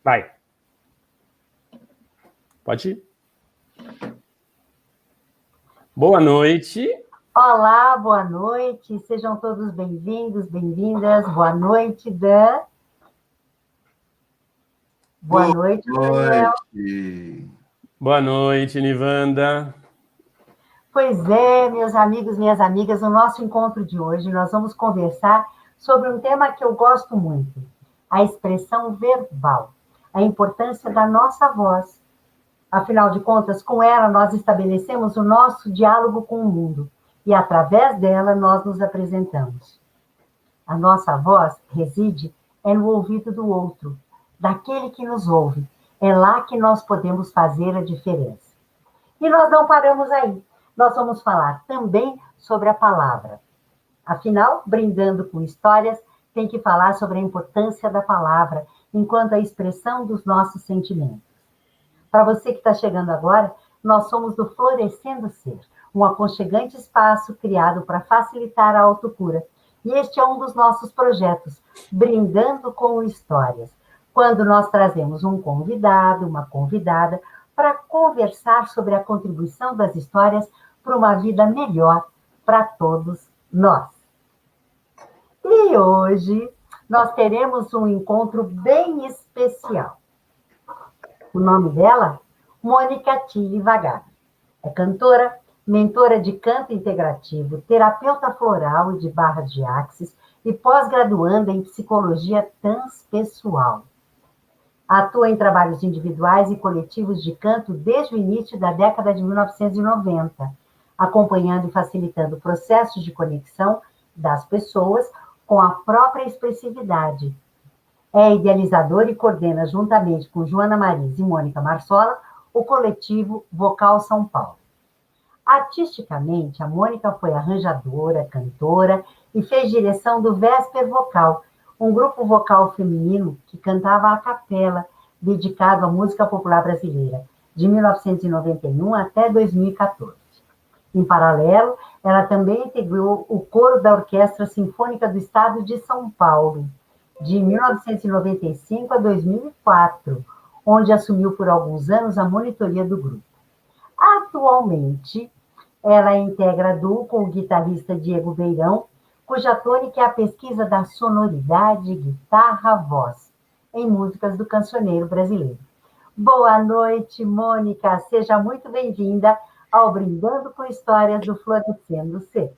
Vai. Pode ir. Boa noite. Olá, boa noite. Sejam todos bem-vindos, bem-vindas. Boa noite, Dan. Boa noite, Daniel. Boa noite, Nivanda. Pois é, meus amigos, minhas amigas, no nosso encontro de hoje nós vamos conversar sobre um tema que eu gosto muito, a expressão verbal, a importância da nossa voz. Afinal de contas, com ela nós estabelecemos o nosso diálogo com o mundo e através dela nós nos apresentamos. A nossa voz reside no ouvido do outro, daquele que nos ouve. É lá que nós podemos fazer a diferença. E nós não paramos aí. Nós vamos falar também sobre a palavra. Afinal, brindando com histórias, tem que falar sobre a importância da palavra enquanto a expressão dos nossos sentimentos. Para você que está chegando agora, nós somos do Florescendo Ser, um aconchegante espaço criado para facilitar a autocura. E este é um dos nossos projetos, Brindando com Histórias, quando nós trazemos um convidado, uma convidada, para conversar sobre a contribuição das histórias para uma vida melhor para todos nós. E hoje nós teremos um encontro bem especial. O nome dela? Mônica Tilly Vagar. É cantora, mentora de canto integrativo, terapeuta floral e de barras de axis e pós-graduanda em psicologia transpessoal. Atua em trabalhos individuais e coletivos de canto desde o início da década de 1990, acompanhando e facilitando processos de conexão das pessoas com a própria expressividade. É idealizadora e coordena, juntamente com Joana Mariz e Mônica Marsola, o coletivo Vocal São Paulo. Artisticamente, a Mônica foi arranjadora, cantora e fez direção do Vesper Vocal, um grupo vocal feminino que cantava a capela, dedicado à música popular brasileira, de 1991 até 2014. Em paralelo, ela também integrou o coro da Orquestra Sinfônica do Estado de São Paulo, de 1995 a 2004, onde assumiu por alguns anos a monitoria do grupo. Atualmente, ela integra a duo com o guitarrista Diego Beirão, cuja tônica é a pesquisa da sonoridade, guitarra-voz, em músicas do cancioneiro brasileiro. Boa noite, Mônica. Seja muito bem-vinda ao Brindando com Histórias do Florescendo Ser.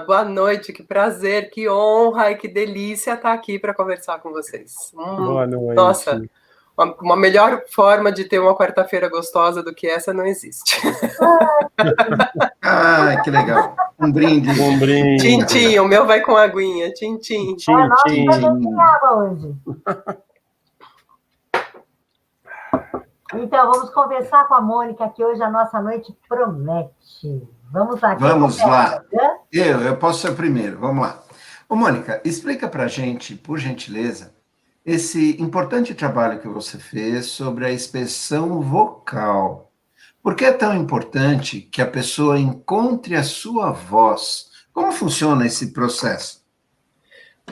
Boa noite, que prazer, que honra e que delícia estar aqui para conversar com vocês. Boa noite. Nossa, uma melhor forma de ter uma quarta-feira gostosa do que essa não existe. Que legal. Um brinde. Um brinde. Tintim, o meu vai com aguinha. Tintim. Nós também tem água hoje. Então, vamos conversar com a Mônica, que hoje a nossa noite promete. Vamos lá. Vamos lá. Eu posso ser o primeiro. Vamos lá. Ô, Mônica, explica para a gente, por gentileza, esse importante trabalho que você fez sobre a expressão vocal. Por que é tão importante que a pessoa encontre a sua voz? Como funciona esse processo?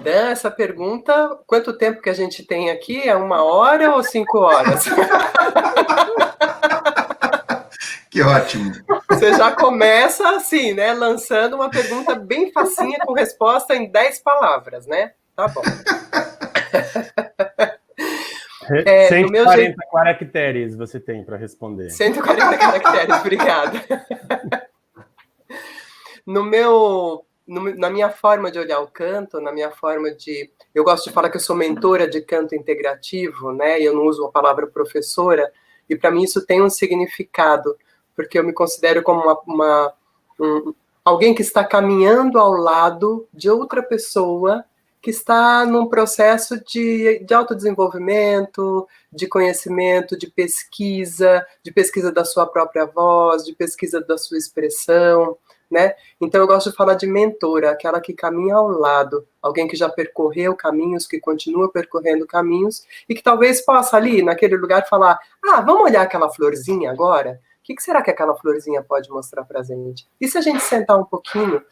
Dan, essa pergunta, quanto tempo que a gente tem aqui? É 1 hora ou 5 horas? Que ótimo. Você já começa assim, né? Lançando uma pergunta bem facinha com resposta em 10 palavras, né? Tá bom. 140 caracteres você tem para responder. 140 caracteres, obrigada. Na minha forma de olhar o canto, na minha forma de... Eu gosto de falar que eu sou mentora de canto integrativo, né? E eu não uso a palavra professora, e para mim isso tem um significado, porque eu me considero como alguém que está caminhando ao lado de outra pessoa que está num processo de autodesenvolvimento, de conhecimento, de pesquisa da sua própria voz, de pesquisa da sua expressão, né? Então eu gosto de falar de mentora, aquela que caminha ao lado, alguém que já percorreu caminhos, que continua percorrendo caminhos, e que talvez possa ali, naquele lugar, falar, vamos olhar aquela florzinha agora? O que será que aquela florzinha pode mostrar para a gente? E se a gente sentar um pouquinho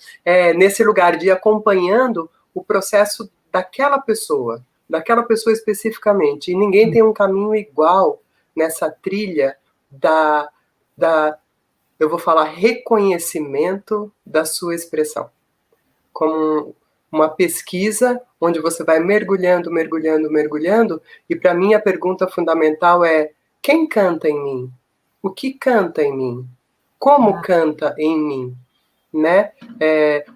nesse lugar de ir acompanhando o processo daquela pessoa, daquela pessoa especificamente. E ninguém tem um caminho igual nessa trilha eu vou falar, reconhecimento da sua expressão. Como uma pesquisa onde você vai mergulhando, mergulhando, mergulhando, e para mim a pergunta fundamental é: quem canta em mim? O que canta em mim? Como canta em mim? Né?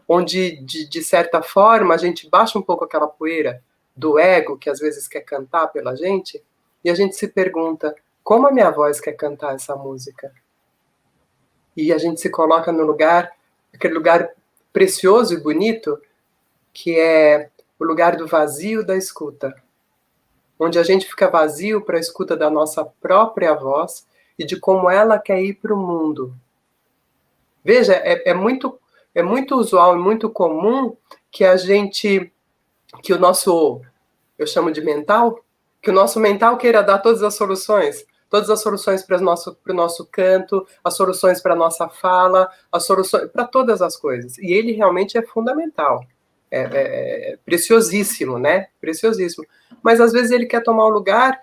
Onde, de certa forma, a gente baixa um pouco aquela poeira do ego, que às vezes quer cantar pela gente, e a gente se pergunta: como a minha voz quer cantar essa música? E a gente se coloca no lugar, aquele lugar precioso e bonito, que é o lugar do vazio da escuta, onde a gente fica vazio para a escuta da nossa própria voz e de como ela quer ir para o mundo. Veja, é muito usual e muito comum que que o nosso, eu chamo de mental, que o nosso mental queira dar todas as soluções para o nosso canto, as soluções para a nossa fala, as soluções para todas as coisas. E ele realmente é fundamental. É preciosíssimo, né? Preciosíssimo. Mas às vezes ele quer tomar o lugar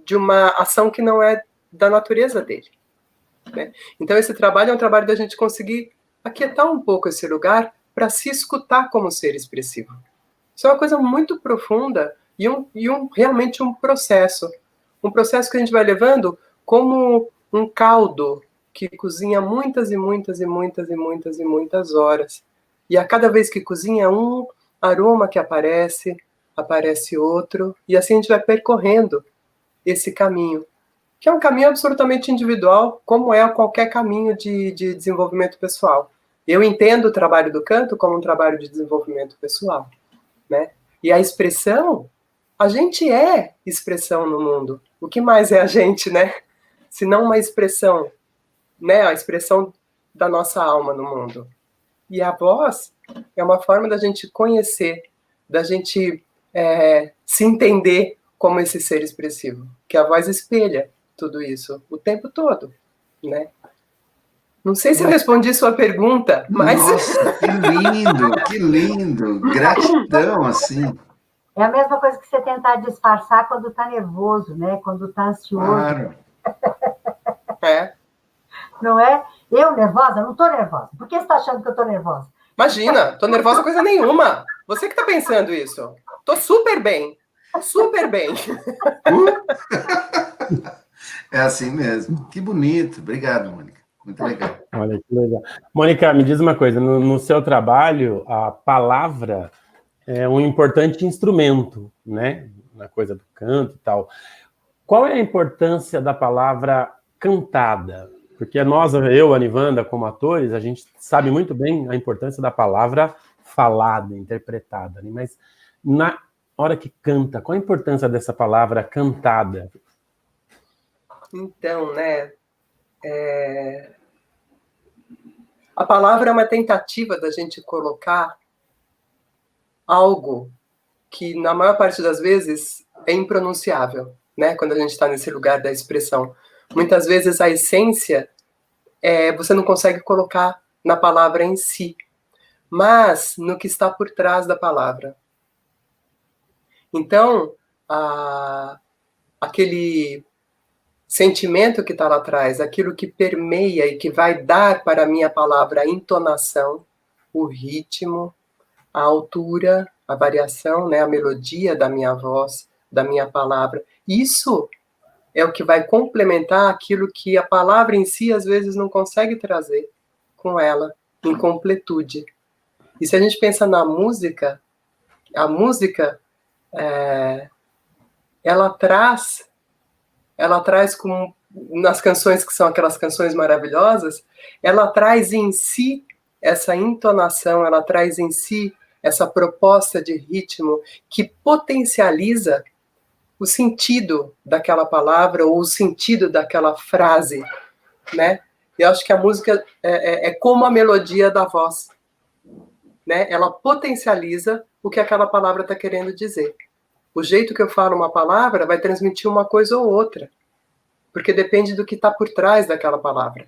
de uma ação que não é da natureza dele. Né? Então esse trabalho é um trabalho da gente conseguir aquietar um pouco esse lugar para se escutar como ser expressivo. Isso é uma coisa muito profunda e realmente um processo que a gente vai levando como um caldo que cozinha muitas e muitas e muitas e muitas e muitas horas. E a cada vez que cozinha um aroma que aparece outro, e assim a gente vai percorrendo esse caminho, que é um caminho absolutamente individual, como é qualquer caminho de desenvolvimento pessoal. Eu entendo o trabalho do canto como um trabalho de desenvolvimento pessoal, né? E a expressão, a gente é expressão no mundo. O que mais é a gente, né? Se não uma expressão, né? A expressão da nossa alma no mundo. E a voz é uma forma da gente conhecer, da gente se entender como esse ser expressivo, que a voz espelha tudo isso o tempo todo, né? Não sei se eu respondi sua pergunta, mas... Nossa, que lindo! Gratidão, assim. É a mesma coisa que você tentar disfarçar quando está nervoso, né? Quando está ansioso. Claro. Não é? Eu nervosa? Não estou nervosa. Por que você está achando que eu estou nervosa? Imagina, estou nervosa coisa nenhuma. Você que está pensando isso. Estou super bem. Super bem. É assim mesmo. Que bonito. Obrigado, Mônica. Muito legal. Olha que legal. Mônica, me diz uma coisa. No seu trabalho, a palavra é um importante instrumento, né? Na coisa do canto e tal. Qual é a importância da palavra cantada? Porque nós, eu, a Nivanda, como atores, a gente sabe muito bem a importância da palavra falada, interpretada. Né? Mas na hora que canta, qual a importância dessa palavra cantada? Então, né? A palavra é uma tentativa da gente colocar algo que, na maior parte das vezes, é impronunciável, né? Quando a gente está nesse lugar da expressão. Muitas vezes a essência você não consegue colocar na palavra em si, mas no que está por trás da palavra. Então, aquele sentimento que está lá atrás, aquilo que permeia e que vai dar para a minha palavra a entonação, o ritmo, a altura, a variação, né, a melodia da minha voz, da minha palavra. Isso é o que vai complementar aquilo que a palavra em si, às vezes, não consegue trazer com ela, em completude. E se a gente pensa na música, a música, ela traz como nas canções que são aquelas canções maravilhosas, ela traz em si essa entonação, ela traz em si essa proposta de ritmo que potencializa o sentido daquela palavra ou o sentido daquela frase, né? Eu acho que a música é como a melodia da voz, né? Ela potencializa o que aquela palavra está querendo dizer. O jeito que eu falo uma palavra vai transmitir uma coisa ou outra, porque depende do que está por trás daquela palavra.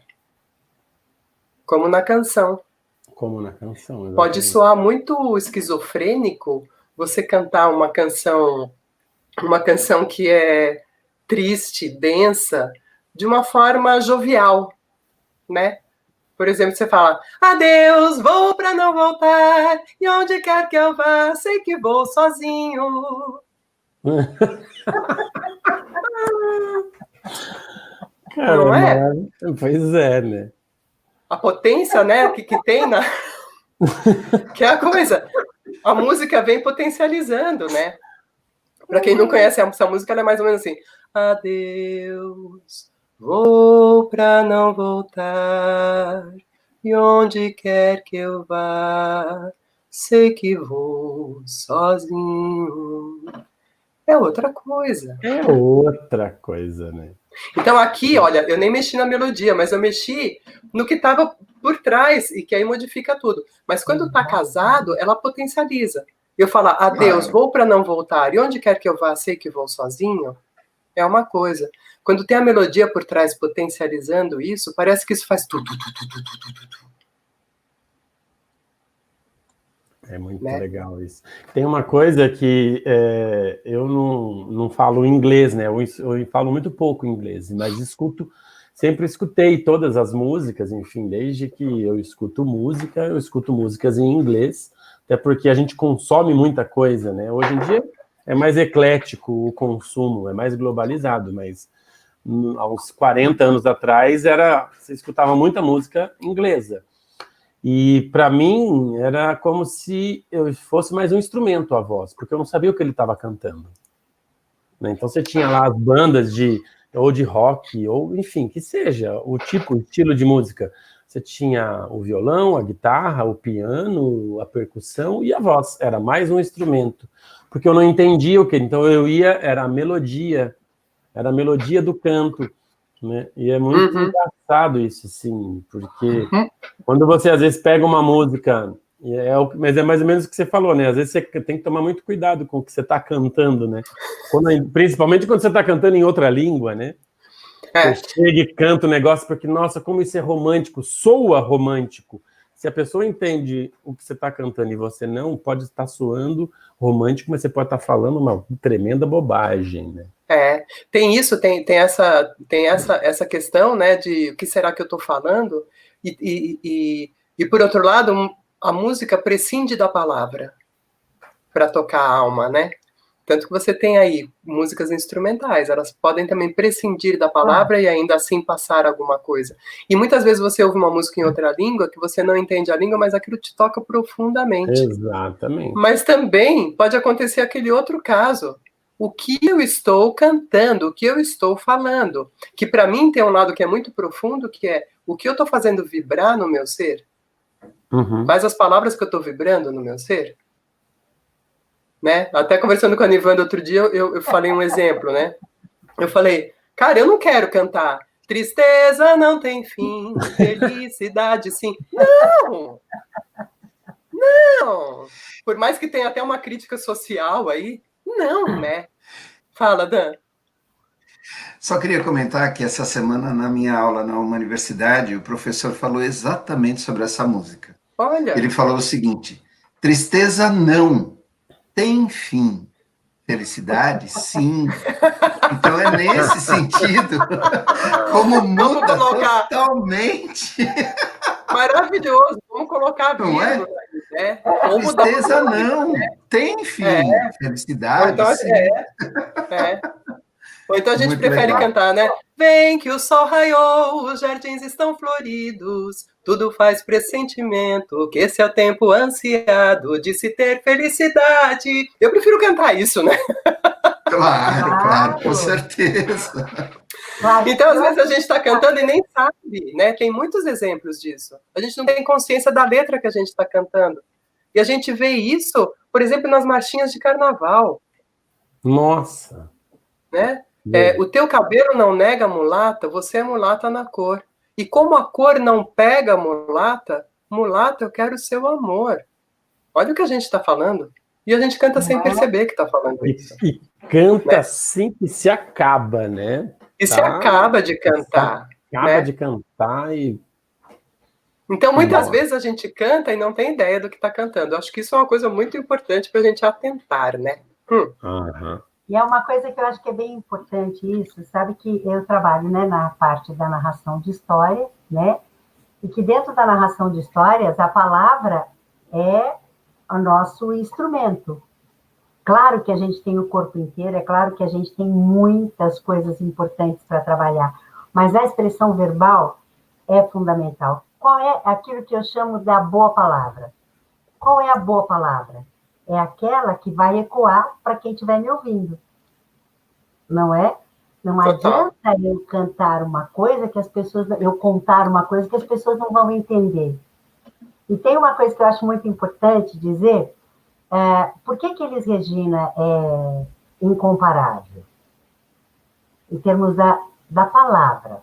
Como na canção. Como na canção, exatamente. Pode soar muito esquizofrênico você cantar uma canção que é triste, densa, de uma forma jovial, né? Por exemplo, você fala, adeus, vou pra não voltar, e onde quer que eu vá, sei que vou sozinho. Cara, Não é? Pois é, né? A potência, né, que tem na... que é a coisa. A música vem potencializando, né? Para quem não conhece essa música, ela é mais ou menos assim, adeus, vou pra não voltar, e onde quer que eu vá, sei que vou sozinho. É outra coisa. É outra coisa, né? Então aqui, olha, eu nem mexi na melodia, mas eu mexi no que estava por trás e que aí modifica tudo. Mas quando está casado, ela potencializa. Eu falar, adeus, vou para não voltar, e onde quer que eu vá, sei que vou sozinho, é uma coisa. Quando tem a melodia por trás potencializando isso, parece que isso faz tudo. É muito legal isso. Tem uma coisa que eu não falo inglês, né? Eu falo muito pouco inglês, mas sempre escutei todas as músicas, enfim, desde que eu escuto músicas em inglês, até porque a gente consome muita coisa, né? Hoje em dia é mais eclético o consumo, é mais globalizado, mas há uns 40 anos atrás você escutava muita música inglesa. E para mim era como se eu fosse mais um instrumento a voz, porque eu não sabia o que ele estava cantando. Né? Então você tinha lá as bandas ou de rock, ou enfim, que seja o estilo de música. Você tinha o violão, a guitarra, o piano, a percussão e a voz. Era mais um instrumento, porque eu não entendia o que. Então era a melodia do canto. Né? E é muito engraçado isso, sim, porque quando você às vezes pega uma música, mas é mais ou menos o que você falou, né? Às vezes você tem que tomar muito cuidado com o que você está cantando, né? Principalmente quando você está cantando em outra língua, né? Você chega e canta o negócio porque, nossa, como isso é romântico, soa romântico. Se a pessoa entende o que você está cantando e você não, pode estar soando romântico, mas você pode estar falando uma tremenda bobagem, né? Tem isso, tem essa questão, né, de o que será que eu estou falando, e por outro lado, a música prescinde da palavra para tocar a alma, né? Tanto que você tem aí músicas instrumentais, elas podem também prescindir da palavra e ainda assim passar alguma coisa. E muitas vezes você ouve uma música em outra língua, que você não entende a língua, mas aquilo te toca profundamente. Exatamente. Mas também pode acontecer aquele outro caso, o que eu estou cantando, o que eu estou falando, que para mim tem um lado que é muito profundo, que é o que eu estou fazendo vibrar no meu ser. Quais as palavras que eu estou vibrando no meu ser? Né? Até conversando com a Nivanda outro dia, eu falei um exemplo, né? Eu falei, cara, eu não quero cantar tristeza não tem fim, felicidade sim. Não! Não! Por mais que tenha até uma crítica social aí, não, né? Fala, Dan. Só queria comentar que essa semana, na minha aula numa universidade, o professor falou exatamente sobre essa música. Olha. Ele falou o seguinte, tristeza não tem fim, felicidade sim. Então é nesse sentido, como muda totalmente. Maravilhoso, vamos colocar não é? Né? Tristeza não, tem fim, felicidade então, sim. Ou então a gente Muito prefere legal. cantar, né? Vem que o sol raiou, os jardins estão floridos, tudo faz pressentimento, que esse é o tempo ansiado de se ter felicidade. Eu prefiro cantar isso, né? Claro, com certeza. Então, às vezes a gente está cantando e nem sabe, né? Tem muitos exemplos disso. A gente não tem consciência da letra que a gente está cantando. E a gente vê isso, por exemplo, nas marchinhas de carnaval. Nossa! Né? O teu cabelo não nega mulata, você é mulata na cor. E como a cor não pega mulata, mulata, eu quero o seu amor. Olha o que a gente está falando. E a gente canta sem perceber que está falando isso. E canta assim que se acaba, né? E se acaba de cantar. Acaba de cantar e... Então, muitas vezes a gente canta e não tem ideia do que está cantando. Acho que isso é uma coisa muito importante para a gente atentar, né? Uhum. E é uma coisa que eu acho que é bem importante isso, sabe que eu trabalho, né, na parte da narração de história, né? E que dentro da narração de histórias, a palavra é o nosso instrumento. Claro que a gente tem o corpo inteiro, é claro que a gente tem muitas coisas importantes para trabalhar, mas a expressão verbal é fundamental. Qual é aquilo que eu chamo da boa palavra? Qual é a boa palavra? É aquela que vai ecoar para quem estiver me ouvindo. Não é? Não adianta eu cantar uma coisa que as pessoas... Eu contar uma coisa que as pessoas não vão entender. E tem uma coisa que eu acho muito importante dizer. Por que Elis Regina é incomparável? Em termos da palavra.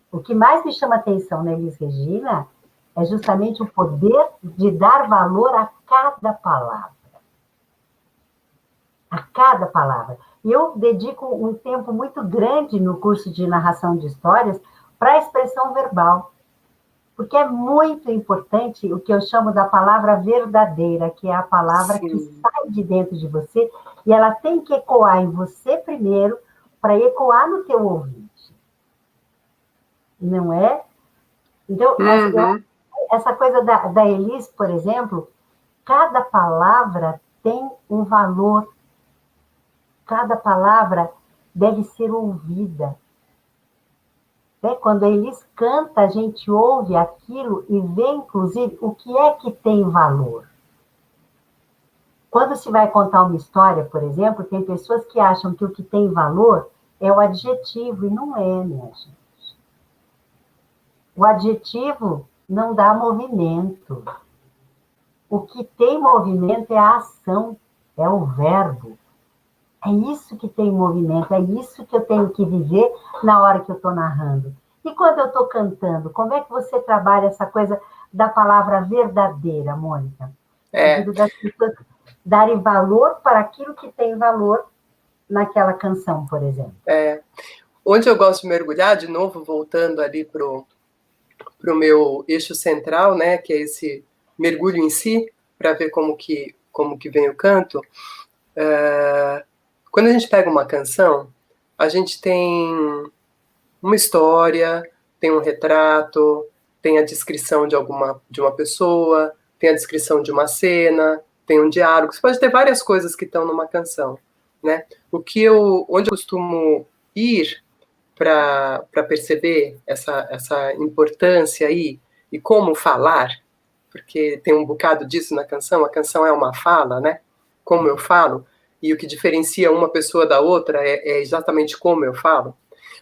O que mais me chama atenção na Elis Regina é justamente o poder de dar valor a cada palavra. A cada palavra. E eu dedico um tempo muito grande no curso de narração de histórias para a expressão verbal. Porque é muito importante o que eu chamo da palavra verdadeira, que é a palavra que sai de dentro de você, e ela tem que ecoar em você primeiro, para ecoar no teu ouvinte. Não é? Então, essa coisa da Elis, por exemplo, cada palavra tem um valor, cada palavra deve ser ouvida. Quando a Elis canta, a gente ouve aquilo e vê, inclusive, o que é que tem valor. Quando se vai contar uma história, por exemplo, tem pessoas que acham que o que tem valor é o adjetivo, e não é, minha gente. O adjetivo não dá movimento. O que tem movimento é a ação, é o verbo. É isso que tem movimento, é isso que eu tenho que viver na hora que eu estou narrando. E quando eu estou cantando, como é que você trabalha essa coisa da palavra verdadeira, Mônica? Das pessoas darem valor para aquilo que tem valor naquela canção, por exemplo. Onde eu gosto de mergulhar, de novo, voltando ali para o meu eixo central, né, que é esse mergulho em si, para ver como que vem o canto. Quando a gente pega uma canção, a gente tem uma história, tem um retrato, tem a descrição de uma pessoa, tem a descrição de uma cena, tem um diálogo. Você pode ter várias coisas que estão numa canção, né? Onde eu costumo ir para perceber essa importância aí e como falar, porque tem um bocado disso na canção. A canção é uma fala, né? Como eu falo. E o que diferencia uma pessoa da outra é exatamente como eu falo.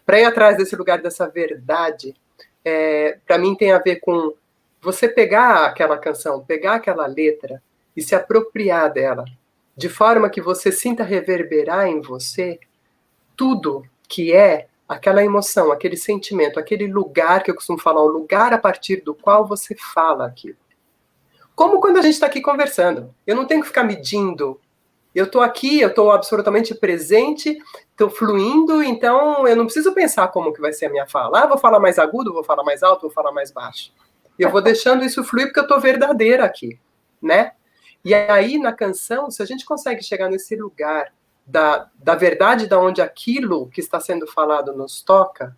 Para ir atrás desse lugar dessa verdade, para mim tem a ver com você pegar aquela canção, pegar aquela letra e se apropriar dela, de forma que você sinta reverberar em você tudo que é aquela emoção, aquele sentimento, aquele lugar que eu costumo falar, o lugar a partir do qual você fala aquilo. Como quando a gente está aqui conversando. Eu não tenho que ficar medindo. Eu estou aqui, eu estou absolutamente presente, estou fluindo, então eu não preciso pensar como que vai ser a minha fala. Vou falar mais agudo, vou falar mais alto, vou falar mais baixo. Eu vou deixando isso fluir porque eu estou verdadeira aqui, né? E aí, na canção, se a gente consegue chegar nesse lugar da verdade, da onde aquilo que está sendo falado nos toca,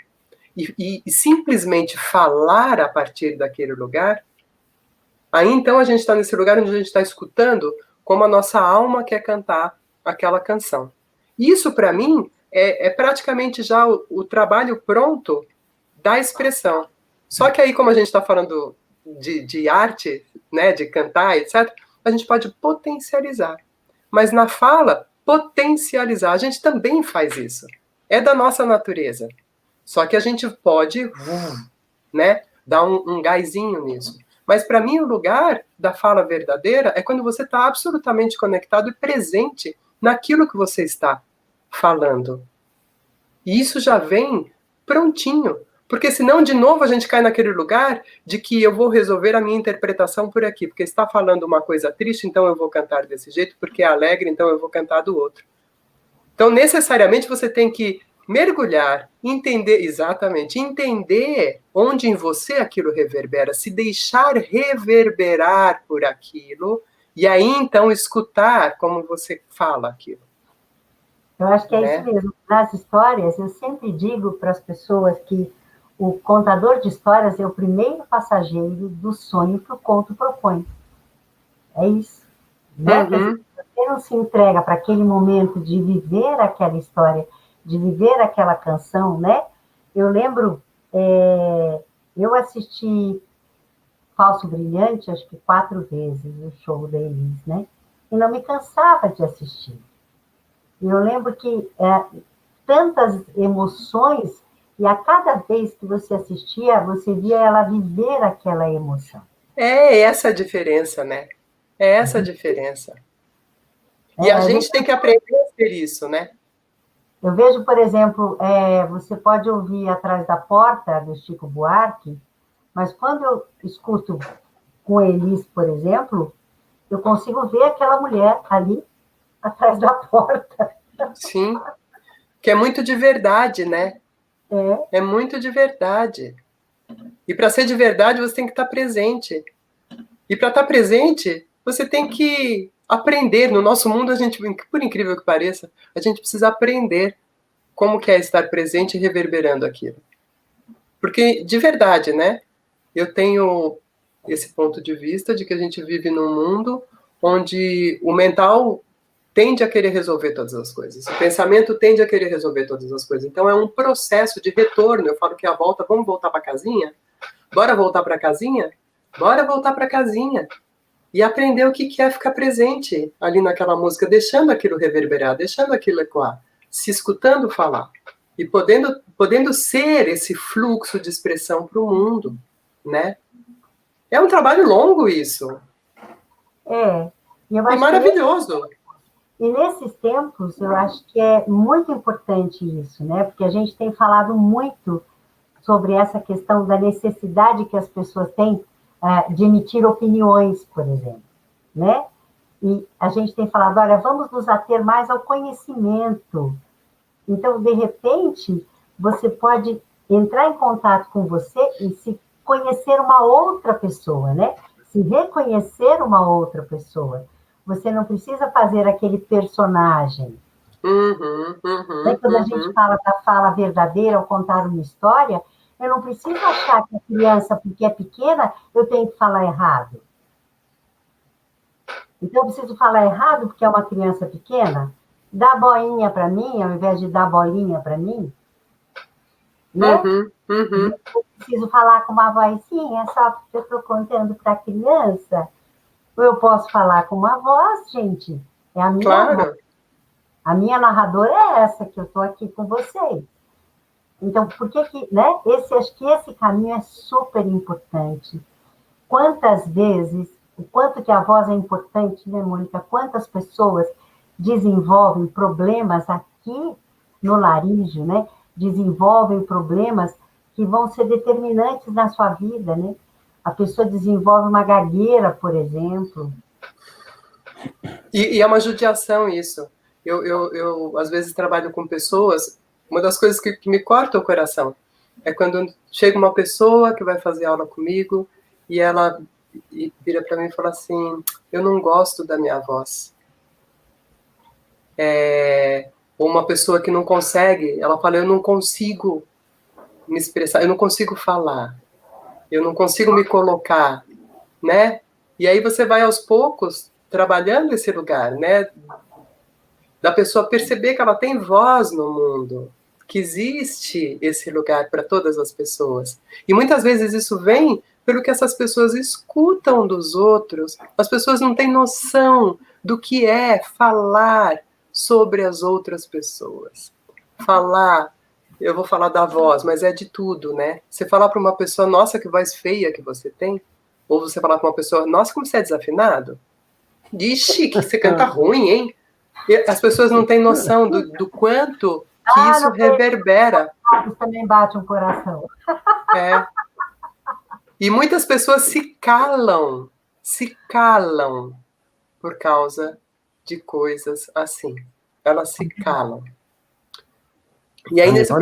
e simplesmente falar a partir daquele lugar, aí então a gente está nesse lugar onde a gente está escutando como a nossa alma quer cantar aquela canção. Isso, para mim, é praticamente já o trabalho pronto da expressão. Só que aí, como a gente está falando de arte, né, de cantar, etc., a gente pode potencializar. Mas na fala, potencializar, a gente também faz isso. É da nossa natureza. Só que a gente pode, né, dar um gásinho nisso. Mas, para mim, o lugar da fala verdadeira é quando você está absolutamente conectado e presente naquilo que você está falando. E isso já vem prontinho. Porque senão, de novo, a gente cai naquele lugar de que eu vou resolver a minha interpretação por aqui. Porque está falando uma coisa triste, então eu vou cantar desse jeito. Porque é alegre, então eu vou cantar do outro. Então, necessariamente, você tem que mergulhar, entender, exatamente, entender onde em você aquilo reverbera, se deixar reverberar por aquilo, e aí então escutar como você fala aquilo. Eu acho que é isso mesmo. Nas histórias, eu sempre digo para as pessoas que o contador de histórias é o primeiro passageiro do sonho que o conto propõe. É isso. Né? Uhum. Você não se entrega para aquele momento de viver aquela história, de viver aquela canção, né? Eu lembro, eu assisti Falso Brilhante, acho que 4 vezes, o show da Elis, né? E não me cansava de assistir. E eu lembro que tantas emoções, e a cada vez que você assistia, você via ela viver aquela emoção. É essa a diferença, né? É essa a diferença. E a gente tem que aprender a ser isso, né? Eu vejo, por exemplo, você pode ouvir Atrás da Porta, do Chico Buarque, mas quando eu escuto com Elis, por exemplo, eu consigo ver aquela mulher ali, atrás da porta. Sim, que é muito de verdade, né? É muito de verdade. E para ser de verdade, você tem que estar presente. E para estar presente, você tem que aprender. No nosso mundo, a gente, por incrível que pareça, a gente precisa aprender como que é estar presente e reverberando aquilo. Porque, de verdade, né? Eu tenho esse ponto de vista de que a gente vive num mundo onde o mental tende a querer resolver todas as coisas. O pensamento tende a querer resolver todas as coisas. Então, é um processo de retorno. Eu falo que a volta, vamos voltar para a casinha? Bora voltar para a casinha? Bora voltar para a casinha. E aprender o que é ficar presente ali naquela música, deixando aquilo reverberar, deixando aquilo ecoar, se escutando falar. E podendo ser esse fluxo de expressão para o mundo, né? É um trabalho longo isso. E maravilhoso. E nesses tempos, eu acho que é muito importante isso, né? Porque a gente tem falado muito sobre essa questão da necessidade que as pessoas têm de emitir opiniões, por exemplo, né? E a gente tem falado, olha, vamos nos ater mais ao conhecimento. Então, de repente, você pode entrar em contato com você e se conhecer uma outra pessoa, né? Se reconhecer uma outra pessoa. Você não precisa fazer aquele personagem. Quando a gente fala da fala verdadeira ao contar uma história, eu não preciso achar que a criança, porque é pequena, eu tenho que falar errado. Então, eu preciso falar errado porque é uma criança pequena? Dá boinha para mim, ao invés de dar bolinha para mim? Né? Eu preciso falar com uma vozinha, só porque eu estou contando para a criança. Ou eu posso falar com uma voz, gente. É a minha voz. A minha narradora é essa, que eu estou aqui com vocês. Então, por que né? Acho que esse caminho é super importante. Quantas vezes, o quanto que a voz é importante, né, Mônica? Quantas pessoas desenvolvem problemas aqui no laríngeo, né? Desenvolvem problemas que vão ser determinantes na sua vida, né? A pessoa desenvolve uma gagueira, por exemplo. E é uma judiação isso. Eu, às vezes, trabalho com pessoas, uma das coisas que me corta o coração é quando chega uma pessoa que vai fazer aula comigo e ela vira para mim e fala assim, eu não gosto da minha voz. Ou uma pessoa que não consegue, ela fala, eu não consigo me expressar, eu não consigo falar, eu não consigo me colocar, né? E aí você vai aos poucos trabalhando esse lugar, né? Da pessoa perceber que ela tem voz no mundo, que existe esse lugar para todas as pessoas. E muitas vezes isso vem pelo que essas pessoas escutam dos outros. As pessoas não têm noção do que é falar sobre as outras pessoas. Falar, eu vou falar da voz, mas é de tudo, né? Você falar para uma pessoa, nossa, que voz feia que você tem, ou você falar para uma pessoa, nossa, como você é desafinado. Ixi, que você canta ruim, hein? E as pessoas não têm noção do quanto que isso reverbera. Isso também bate um coração. E muitas pessoas se calam por causa de coisas assim. Elas se calam. E aí, esse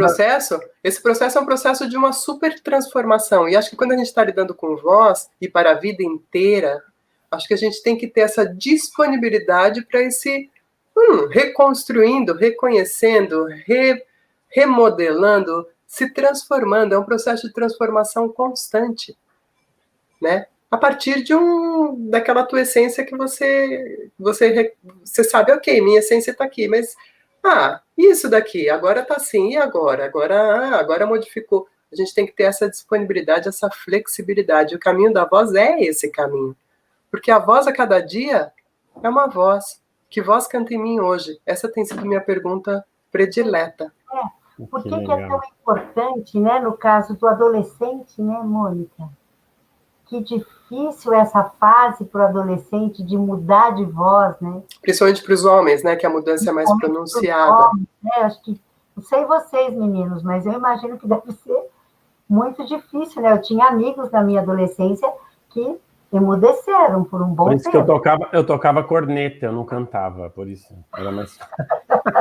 processo é um processo de uma super transformação. E acho que quando a gente está lidando com voz, e para a vida inteira, acho que a gente tem que ter essa disponibilidade para esse reconstruindo, reconhecendo, remodelando, se transformando. É um processo de transformação constante, né? A partir daquela tua essência que você sabe, ok, minha essência está aqui, mas isso daqui, agora está assim, e agora? Agora modificou. A gente tem que ter essa disponibilidade, essa flexibilidade. O caminho da voz é esse caminho. Porque a voz a cada dia é uma voz. Que voz canta em mim hoje? Essa tem sido minha pergunta predileta. Por que é tão importante, né, no caso do adolescente, né, Mônica? Que difícil essa fase para o adolescente de mudar de voz, né? Principalmente para os homens, né, que a mudança é mais pronunciada. Homens, né? Acho que, não sei vocês, meninos, mas eu imagino que deve ser muito difícil, né? Eu tinha amigos na minha adolescência que emudeceram por um bom tempo. Por isso que eu tocava corneta, eu não cantava, por isso era mais fácil.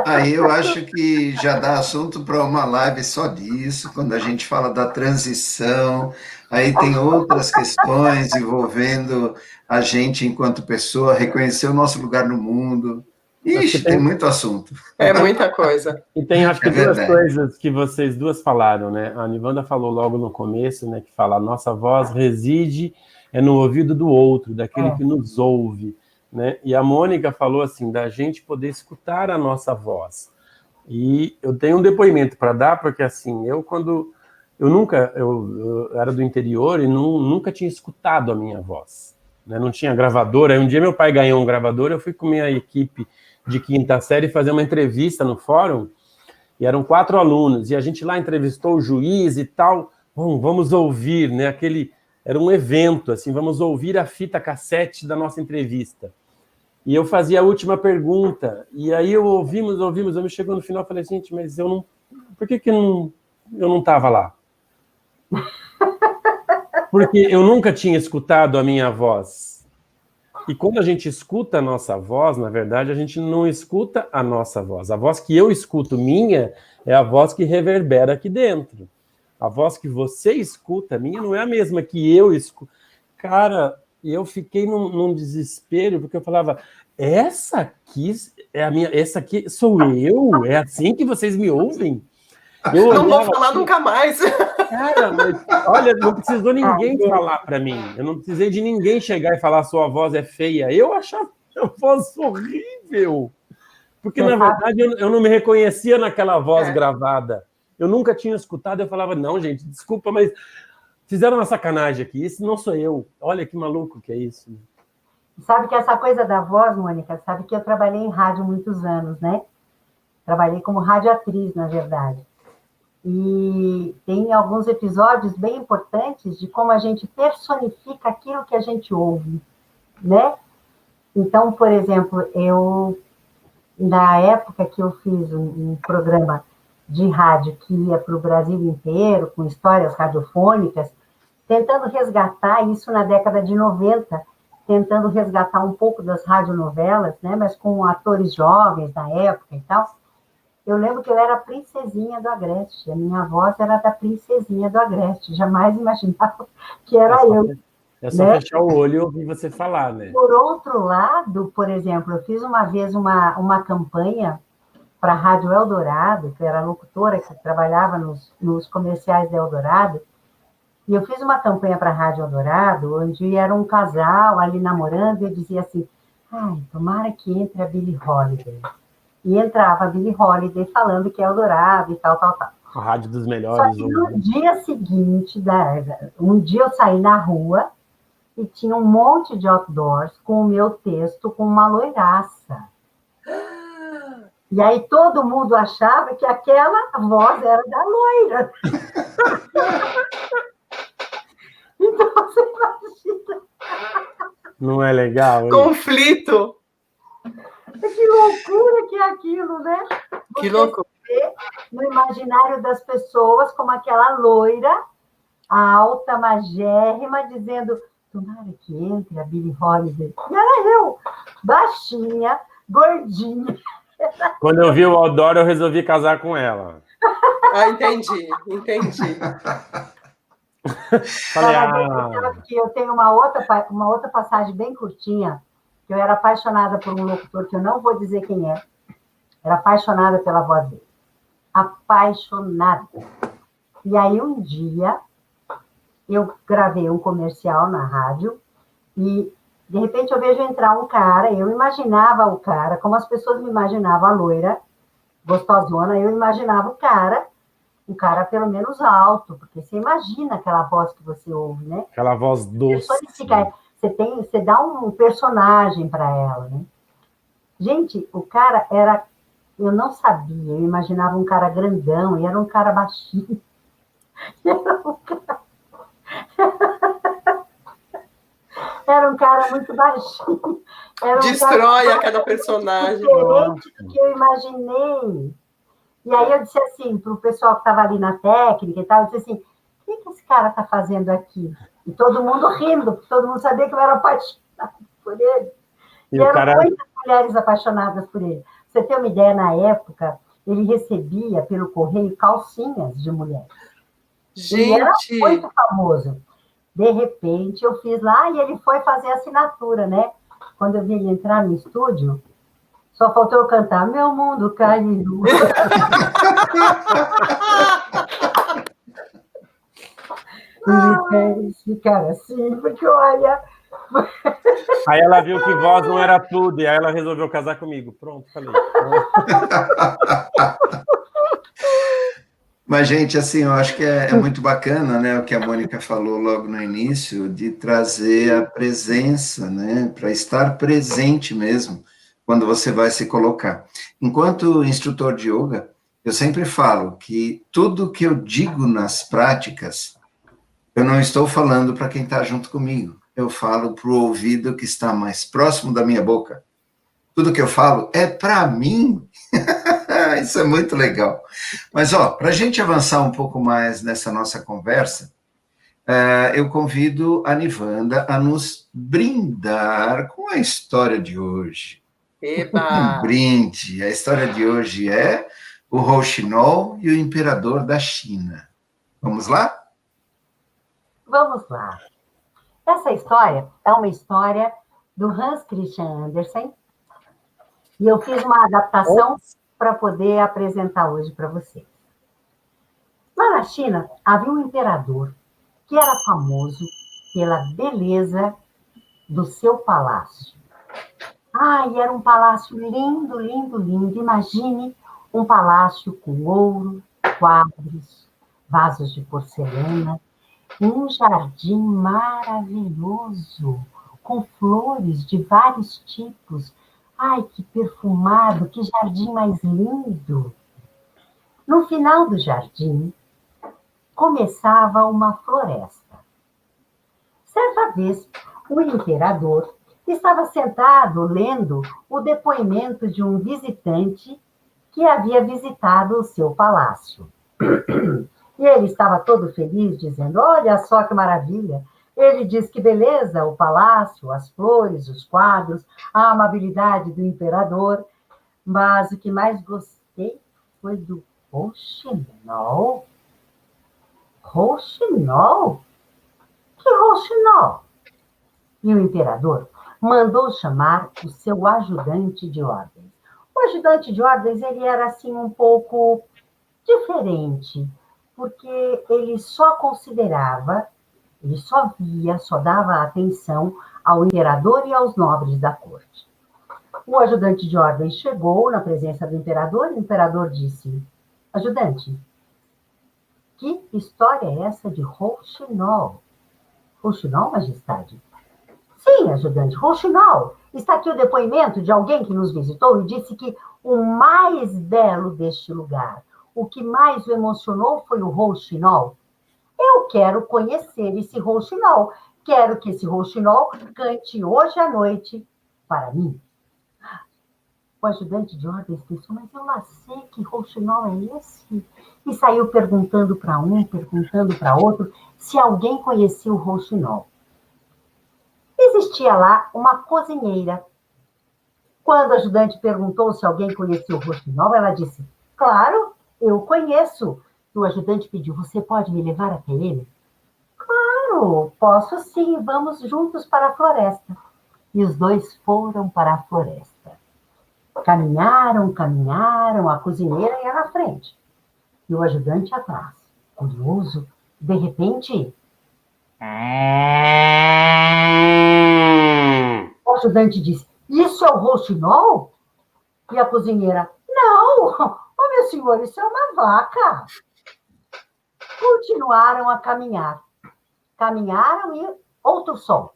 Aí eu acho que já dá assunto para uma live só disso, quando a gente fala da transição, aí tem outras questões envolvendo a gente enquanto pessoa, reconhecer o nosso lugar no mundo. Ixi, tem muito assunto. É muita coisa. E tem, acho que, duas coisas que vocês duas falaram, né? A Nivanda falou logo no começo, né, que fala, a nossa voz reside no ouvido do outro, daquele que nos ouve, né? E a Mônica falou assim, da gente poder escutar a nossa voz. E eu tenho um depoimento para dar, porque assim, eu era do interior e nunca tinha escutado a minha voz, né? Não tinha gravadora. Aí um dia meu pai ganhou um gravador, eu fui com minha equipe de quinta série fazer uma entrevista no fórum, e eram 4 alunos, e a gente lá entrevistou o juiz e tal. Vamos ouvir, né? Era um evento, assim, vamos ouvir a fita cassete da nossa entrevista. E eu fazia a última pergunta, e aí ouvimos, eu me chegou no final e falei, gente, mas por que eu não estava lá? Porque eu nunca tinha escutado a minha voz. E quando a gente escuta a nossa voz, na verdade, a gente não escuta a nossa voz. A voz que eu escuto minha é a voz que reverbera aqui dentro. A voz que você escuta, minha, não é a mesma que eu escuto. Cara, eu fiquei num desespero, porque eu falava, essa aqui é a minha, essa aqui sou eu? É assim que vocês me ouvem? Eu não vou falar nunca mais. Cara, mas, olha, não precisou ninguém falar para mim. Eu não precisei de ninguém chegar e falar sua voz é feia. Eu achava a voz horrível. Porque, na verdade, eu não me reconhecia naquela voz gravada. Eu nunca tinha escutado, eu falava, não, gente, desculpa, mas fizeram uma sacanagem aqui, esse não sou eu. Olha que maluco que é isso. Sabe que essa coisa da voz, Mônica, sabe que eu trabalhei em rádio muitos anos, né? Trabalhei como radioatriz, na verdade. E tem alguns episódios bem importantes de como a gente personifica aquilo que a gente ouve, né? Então, por exemplo, na época que eu fiz um programa de rádio que ia para o Brasil inteiro, com histórias radiofônicas, tentando resgatar isso na década de 90, tentando resgatar um pouco das radionovelas, né, mas com atores jovens da época e tal. Eu lembro que eu era a princesinha do Agreste, a minha voz era da princesinha do Agreste, jamais imaginava que era eu. É só fechar o olho e ouvir você falar, né? Por outro lado, por exemplo, eu fiz uma vez uma campanha para a Rádio Eldorado, que eu era locutora, que trabalhava nos comerciais da Eldorado, e eu fiz uma campanha para a Rádio Eldorado, onde era um casal ali namorando, e eu dizia assim, tomara que entre a Billie Holiday. E entrava a Billie Holiday falando que é Eldorado e tal. A rádio dos melhores. Só que no dia seguinte, um dia eu saí na rua e tinha um monte de outdoors com o meu texto com uma loiraça. E aí todo mundo achava que aquela voz era da loira. Então você imagina. Não é legal? Conflito. Que loucura que é aquilo, né? Que loucura. No imaginário das pessoas como aquela loira, alta, magérrima, dizendo, tomara que entre a Billie Holiday. E era eu, baixinha, gordinha. Quando eu vi o outdoor, eu resolvi casar com ela. Ah, entendi. Falei, que eu tenho uma outra passagem bem curtinha, que eu era apaixonada por um locutor, que eu não vou dizer quem é. Era apaixonada pela voz dele. Apaixonada. E aí, um dia, eu gravei um comercial na rádio e, de repente, eu vejo entrar um cara. Eu imaginava o cara, como as pessoas me imaginavam, a loira, gostosona, eu imaginava o cara, um cara pelo menos alto, porque você imagina aquela voz que você ouve, né? aquela voz doce. Você dá um personagem para ela, né? Gente, o cara era... Eu não sabia, eu imaginava um cara grandão, e era um cara baixinho. Era um cara muito baixinho. Destrói a cada personagem. Diferente do que eu imaginei. E aí eu disse assim, para o pessoal que estava ali na técnica e tal, eu disse assim, o que esse cara está fazendo aqui? E todo mundo rindo, porque todo mundo sabia que eu era apaixonada por ele. E eram muitas mulheres apaixonadas por ele. Pra você ter uma ideia, na época, ele recebia pelo correio calcinhas de mulher. Gente! Ele era muito famoso. De repente, eu fiz lá e ele foi fazer a assinatura, né? Quando eu vi ele entrar no estúdio, só faltou eu cantar Meu Mundo Caiu. E queres ficar assim, porque olha... Aí ela viu que voz não era tudo, e aí ela resolveu casar comigo. Pronto, falei. Mas, gente, assim, eu acho que é muito bacana, né, o que a Mônica falou logo no início, de trazer a presença, né, para estar presente mesmo, quando você vai se colocar. Enquanto instrutor de yoga, eu sempre falo que tudo que eu digo nas práticas, eu não estou falando para quem está junto comigo, eu falo para o ouvido que está mais próximo da minha boca. Tudo que eu falo é para mim. Isso é muito legal. Mas, ó, para a gente avançar um pouco mais nessa nossa conversa, eu convido a Nivanda a nos brindar com a história de hoje. Eba! Um brinde. A história de hoje é o Rouxinol e o Imperador da China. Vamos lá? Vamos lá. Essa história é uma história do Hans Christian Andersen, e eu fiz uma adaptação para poder apresentar hoje para vocês. Lá na China, havia um imperador que era famoso pela beleza do seu palácio. E era um palácio lindo, lindo, lindo. Imagine um palácio com ouro, quadros, vasos de porcelana, um jardim maravilhoso, com flores de vários tipos. Ai, que perfumado, que jardim mais lindo! No final do jardim, começava uma floresta. Certa vez, o imperador estava sentado lendo o depoimento de um visitante que havia visitado o seu palácio. E ele estava todo feliz, dizendo, olha só que maravilha. Ele diz que beleza, o palácio, as flores, os quadros, a amabilidade do imperador. Mas o que mais gostei foi do rouxinol. Rouxinol? Que rouxinol? E o imperador mandou chamar o seu ajudante de ordens. O ajudante de ordens, ele era assim um pouco diferente, porque ele só considerava, ele só via, só dava atenção ao imperador e aos nobres da corte. O ajudante de ordens chegou na presença do imperador e o imperador disse, ajudante, que história é essa de rouxinol? Rouxinol, majestade? Sim, ajudante, rouxinol. Está aqui o depoimento de alguém que nos visitou e disse que o mais belo deste lugar, o que mais o emocionou foi o rouxinol. Eu quero conhecer esse rouxinol. Quero que esse rouxinol cante hoje à noite para mim. O ajudante de ordens pensou, mas eu lá sei que rouxinol é esse. E saiu perguntando para um, perguntando para outro, se alguém conhecia o rouxinol. Existia lá uma cozinheira. Quando o ajudante perguntou se alguém conhecia o rouxinol, ela disse, claro, eu conheço. O ajudante pediu, você pode me levar até ele? Claro, posso sim, vamos juntos para a floresta. E os dois foram para a floresta. Caminharam, caminharam, a cozinheira ia na frente. E o ajudante atrás. Curioso, de repente... O ajudante disse, isso é o rouxinol? E a cozinheira, não, oh, meu senhor, isso é uma vaca. Continuaram a caminhar. Caminharam e outro som.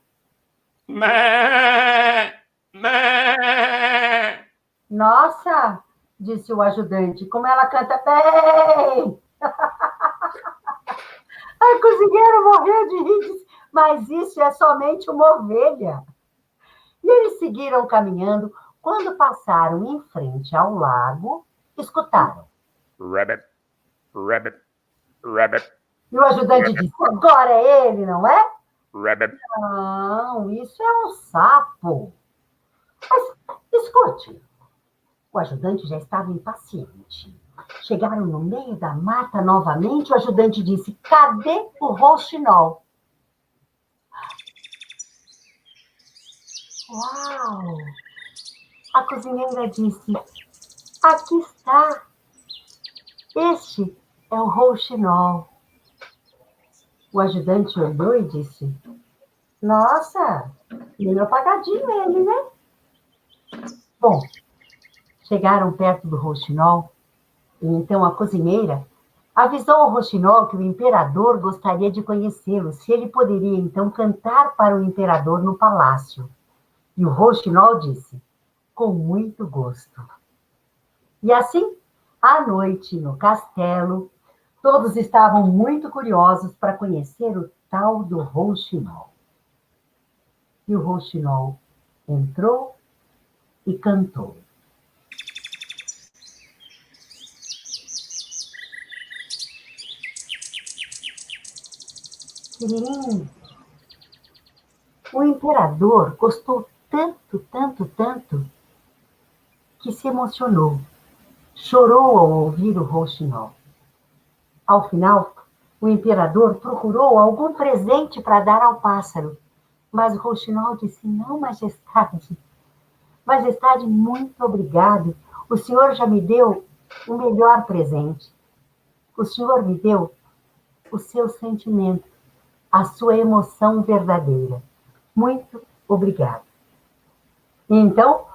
Nossa, disse o ajudante, como ela canta bem. A cozinheira morreu de rir, disse, mas isso é somente uma ovelha. E eles seguiram caminhando. Quando passaram em frente ao lago, escutaram. Rabbit, rabbit, rabbit. E o ajudante disse, agora é ele, não é? Rabbit. Não, isso é um sapo. Mas escute, o ajudante já estava impaciente. Chegaram no meio da mata novamente, o ajudante disse, cadê o rouxinol? Uau! A cozinheira disse, aqui está. Este é o rouxinol. O ajudante olhou e disse, nossa, meio apagadinho ele, né? Bom, chegaram perto do rouxinol e então a cozinheira avisou ao rouxinol que o imperador gostaria de conhecê-lo, se ele poderia então cantar para o imperador no palácio. E o rouxinol disse, com muito gosto. E assim, à noite, no castelo, todos estavam muito curiosos para conhecer o tal do rouxinol. E o rouxinol entrou e cantou. Sim, o imperador gostou tanto, tanto, tanto, que se emocionou. Chorou ao ouvir o rouxinol. Ao final, o imperador procurou algum presente para dar ao pássaro, mas o rouxinol disse, não, majestade. Majestade, muito obrigado. O senhor já me deu o melhor presente. O senhor me deu o seu sentimento, a sua emoção verdadeira. Muito obrigado. Então,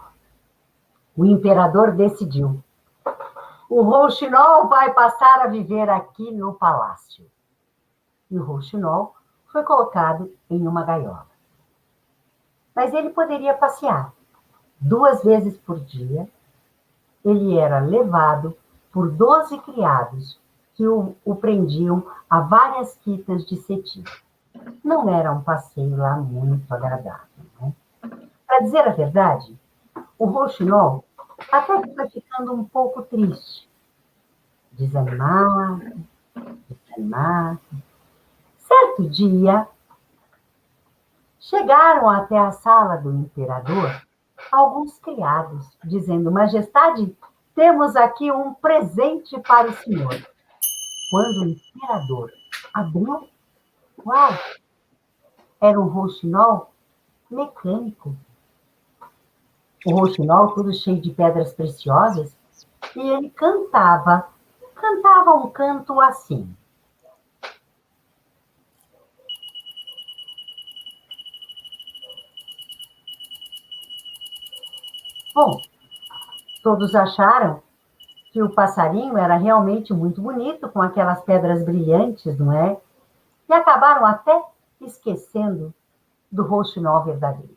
o imperador decidiu. O rouxinol vai passar a viver aqui no palácio. E o rouxinol foi colocado em uma gaiola. Mas ele poderia passear. 2 vezes por dia, ele era levado por 12 criados que o prendiam a várias fitas de cetim. Não era um passeio lá muito agradável, né? Para dizer a verdade, o rouxinol até que foi ficando um pouco triste. Desanimado. Certo dia, chegaram até a sala do imperador alguns criados, dizendo, majestade, temos aqui um presente para o senhor. Quando o imperador abriu, uau, era um rouxinol mecânico. O rouxinol todo cheio de pedras preciosas, e ele cantava um canto assim. Bom, todos acharam que o passarinho era realmente muito bonito, com aquelas pedras brilhantes, não é? E acabaram até esquecendo do rouxinol verdadeiro.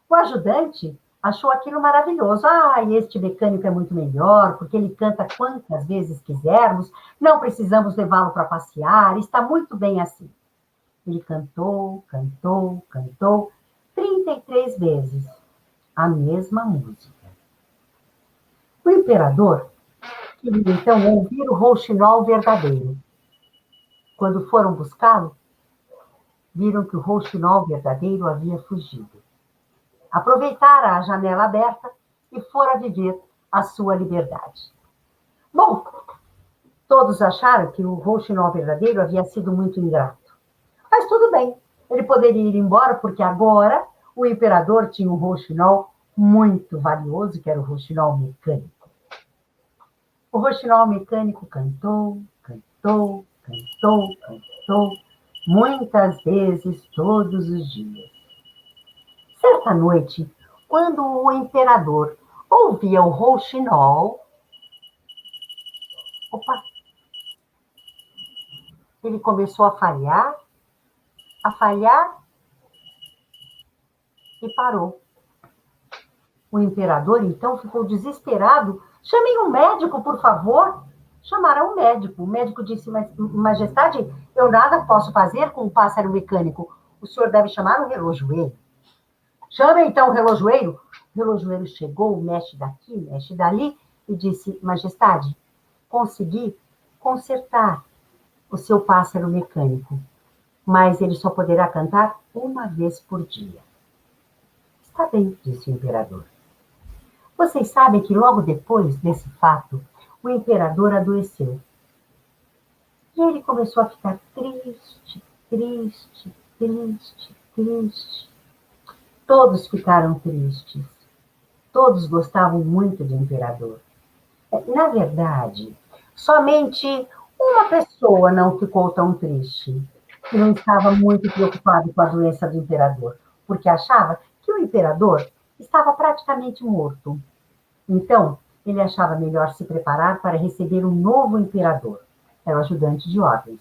O ajudante achou aquilo maravilhoso. Ah, este mecânico é muito melhor, porque ele canta quantas vezes quisermos, não precisamos levá-lo para passear, está muito bem assim. Ele cantou 33 vezes a mesma música. O imperador queria então ouvir o rouxinol verdadeiro. Quando foram buscá-lo, viram que o rouxinol verdadeiro havia fugido. Aproveitara a janela aberta e fora viver a sua liberdade. Bom, Todos acharam que o rouxinol verdadeiro havia sido muito ingrato. Mas tudo bem, ele poderia ir embora, porque agora o imperador tinha um rouxinol muito valioso, que era o rouxinol mecânico. O rouxinol mecânico cantou, cantou, cantou, cantou, muitas vezes, todos os dias. Certa noite, quando o imperador ouvia o rouxinol, opa, ele começou a falhar e parou. O imperador, então, ficou desesperado. Chamem um médico, por favor. Chamaram um médico. O médico disse, majestade, eu nada posso fazer com um pássaro mecânico. O senhor deve chamar um relojoeiro. Chame, então, o relojoeiro. O relojoeiro chegou, mexe daqui, mexe dali, e disse, majestade, consegui consertar o seu pássaro mecânico, mas ele só poderá cantar uma vez por dia. Está bem, disse o imperador. Vocês sabem que logo depois desse fato, o imperador adoeceu. E ele começou a ficar triste, triste, triste, triste. Todos ficaram tristes. Todos gostavam muito do imperador. Na verdade, somente uma pessoa não ficou tão triste, que não estava muito preocupado com a doença do imperador, porque achava que o imperador estava praticamente morto. Então, ele achava melhor se preparar para receber um novo imperador. Era o ajudante de ordens.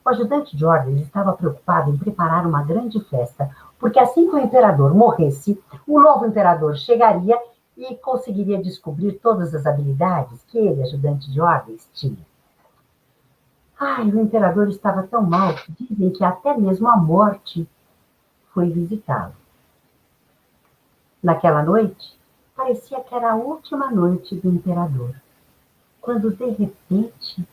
O ajudante de ordens estava preocupado em preparar uma grande festa, porque assim que o imperador morresse, o novo imperador chegaria e conseguiria descobrir todas as habilidades que ele, ajudante de ordens, tinha. Ai, o imperador estava tão mal que dizem que até mesmo a morte foi visitá-lo. Naquela noite, parecia que era a última noite do imperador, quando de repente...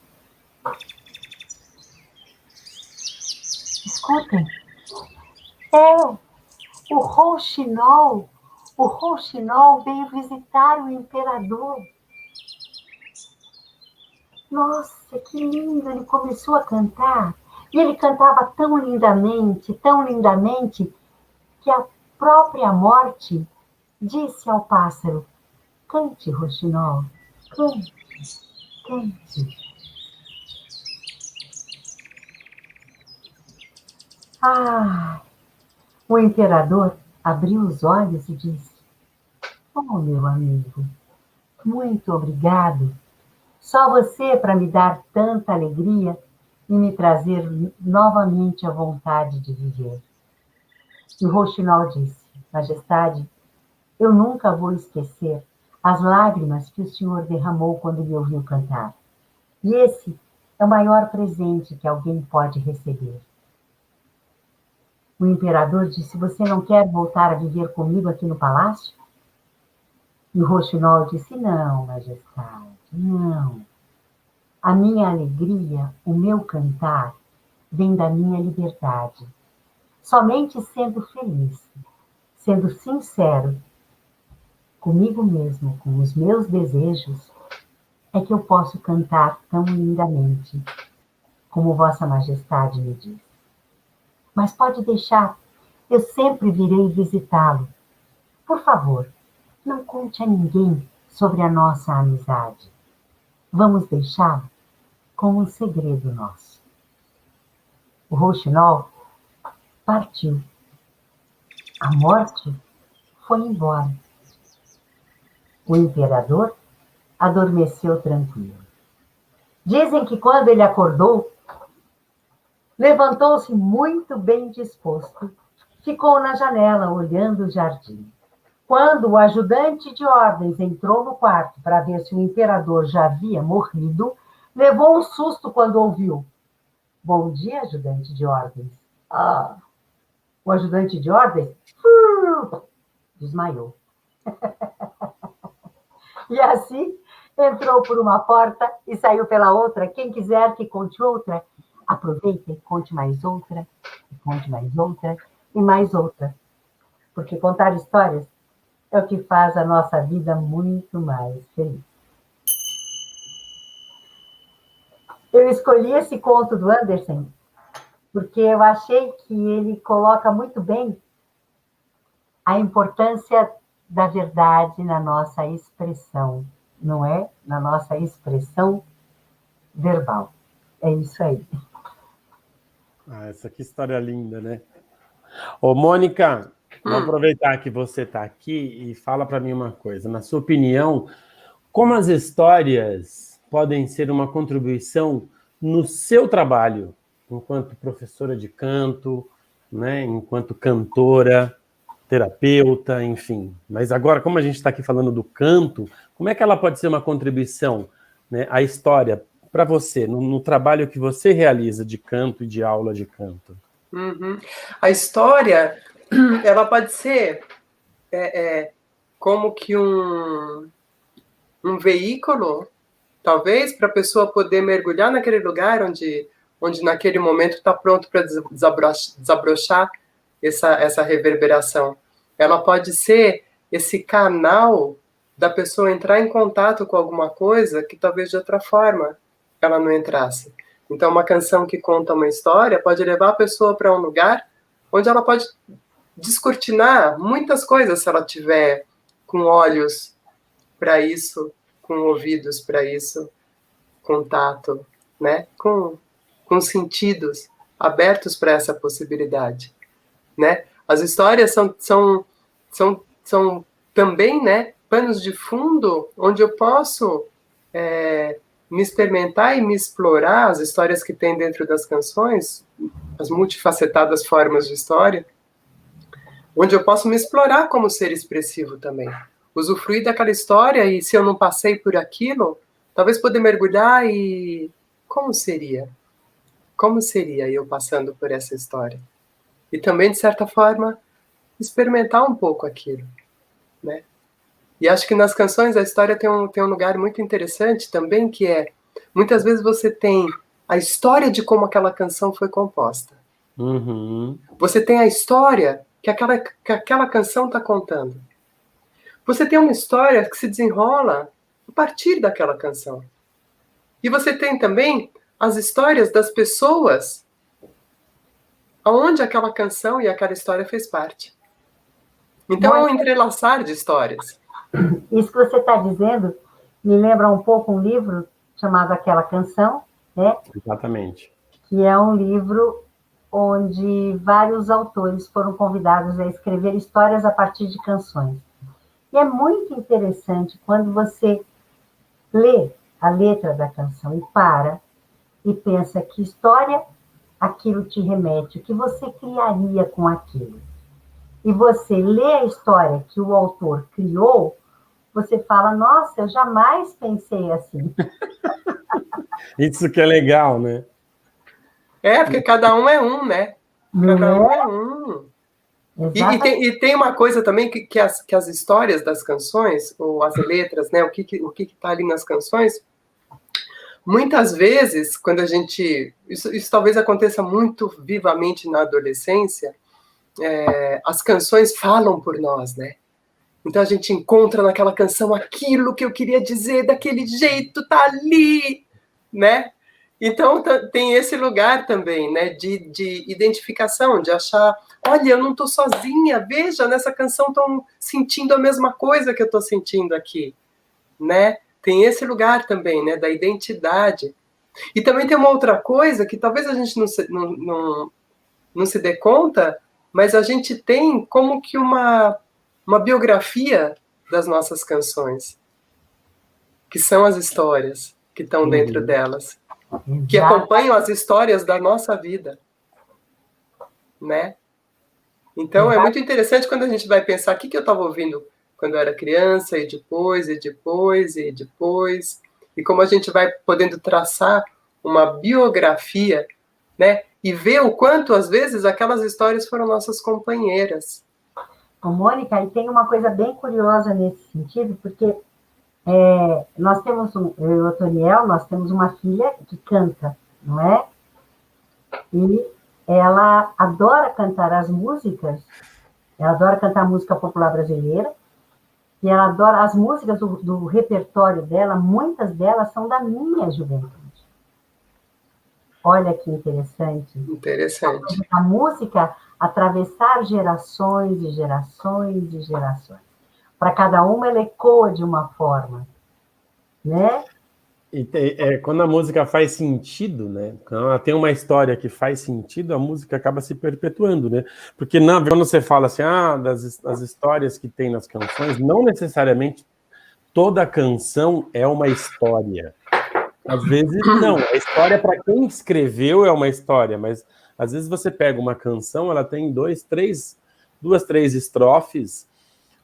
Escutem, o rouxinol veio visitar o imperador. Nossa, que lindo! Ele começou a cantar. E ele cantava tão lindamente, que a própria morte disse ao pássaro, cante, rouxinol, cante, cante. Ah, o imperador abriu os olhos e disse, oh, meu amigo, muito obrigado. Só você para me dar tanta alegria e me trazer novamente a vontade de viver. E o rouxinol disse, majestade, eu nunca vou esquecer as lágrimas que o senhor derramou quando me ouviu cantar. E esse é o maior presente que alguém pode receber. O imperador disse, você não quer voltar a viver comigo aqui no palácio? E o rouxinol disse, não, majestade, não. A minha alegria, o meu cantar, vem da minha liberdade. Somente sendo feliz, sendo sincero comigo mesmo, com os meus desejos, é que eu posso cantar tão lindamente, como Vossa Majestade me diz. Mas pode deixar, eu sempre virei visitá-lo. Por favor, não conte a ninguém sobre a nossa amizade. Vamos deixá-lo como um segredo nosso. O rouxinol partiu. A morte foi embora. O imperador adormeceu tranquilo. Dizem que quando ele acordou, levantou-se muito bem disposto, ficou na janela olhando o jardim. Quando o ajudante de ordens entrou no quarto para ver se o imperador já havia morrido, levou um susto quando ouviu. Bom dia, ajudante de ordens. Ah, o ajudante de ordens desmaiou. E assim entrou por uma porta e saiu pela outra. Quem quiser que conte outra, aproveita e conte mais outra, e conte mais outra, e mais outra. Porque contar histórias é o que faz a nossa vida muito mais feliz. Eu escolhi esse conto do Andersen porque eu achei que ele coloca muito bem a importância da verdade na nossa expressão, não é? Na nossa expressão verbal. É isso aí. Ah, essa que história linda, né? Ô, Mônica, vou aproveitar que você está aqui e fala para mim uma coisa. Na sua opinião, como as histórias podem ser uma contribuição no seu trabalho, enquanto professora de canto, né, enquanto cantora, terapeuta, enfim. Mas agora, como a gente está aqui falando do canto, como é que ela pode ser uma contribuição, né, à história para você, no trabalho que você realiza de canto e de aula de canto? Uhum. A história, ela pode ser como que um veículo, talvez, para a pessoa poder mergulhar naquele lugar onde naquele momento está pronto para desabrochar essa reverberação. Ela pode ser esse canal da pessoa entrar em contato com alguma coisa que talvez de outra forma ela não entrasse. Então, uma canção que conta uma história pode levar a pessoa para um lugar onde ela pode descortinar muitas coisas se ela tiver com olhos para isso, com ouvidos para isso, com tato, né? Com sentidos abertos para essa possibilidade, né? As histórias são também, né, panos de fundo onde eu posso me experimentar e me explorar as histórias que tem dentro das canções, as multifacetadas formas de história, onde eu posso me explorar como ser expressivo também. Usufruir daquela história e, se eu não passei por aquilo, talvez poder mergulhar e... Como seria? Como seria eu passando por essa história? E também, de certa forma, experimentar um pouco aquilo, né? E acho que nas canções a história tem um lugar muito interessante também, que é, muitas vezes você tem a história de como aquela canção foi composta. Uhum. Você tem a história que aquela canção está contando. Você tem uma história que se desenrola a partir daquela canção. E você tem também as histórias das pessoas aonde aquela canção e aquela história fez parte. Então, é um entrelaçar de histórias. Isso que você está dizendo me lembra um pouco um livro chamado Aquela Canção, né? Exatamente. Que é um livro onde vários autores foram convidados a escrever histórias a partir de canções. E é muito interessante quando você lê a letra da canção e para e pensa que história aquilo te remete, o que você criaria com aquilo. E você lê a história que o autor criou, você fala, nossa, eu jamais pensei assim. Isso que é legal, né? Porque cada um é um, né? Cada um é um. E tem uma coisa também que as histórias das canções, ou as letras, né? O que está ali nas canções, muitas vezes, quando a gente... Isso talvez aconteça muito vivamente na adolescência, as canções falam por nós, né? Então a gente encontra naquela canção aquilo que eu queria dizer daquele jeito, tá ali, né? Então tem esse lugar também, né, de identificação, de achar, olha, eu não estou sozinha, veja, nessa canção estão sentindo a mesma coisa que eu estou sentindo aqui, né? Tem esse lugar também, né, da identidade. E também tem uma outra coisa que talvez a gente não se dê conta, mas a gente tem como que uma biografia das nossas canções, que são as histórias que estão dentro delas, que acompanham as histórias da nossa vida, né? Então, é muito interessante quando a gente vai pensar o que eu estava ouvindo quando eu era criança, e depois, e como a gente vai podendo traçar uma biografia, né? E ver o quanto, às vezes, aquelas histórias foram nossas companheiras. Mônica, e tem uma coisa bem curiosa nesse sentido, porque nós temos, eu e o Otoniel, nós temos uma filha que canta, não é? E ela adora cantar as músicas, ela adora cantar música popular brasileira, e ela adora as músicas do repertório dela, muitas delas são da minha juventude. Olha que interessante. Interessante. A música atravessar gerações e gerações e gerações. Para cada uma, ela ecoa de uma forma, né? E quando a música faz sentido, né? Quando ela tem uma história que faz sentido, a música acaba se perpetuando, né? Porque quando você fala assim, das histórias que tem nas canções, não necessariamente toda canção é uma história. Às vezes, não. A história, para quem escreveu, é uma história, mas às vezes você pega uma canção, ela tem duas, três estrofes.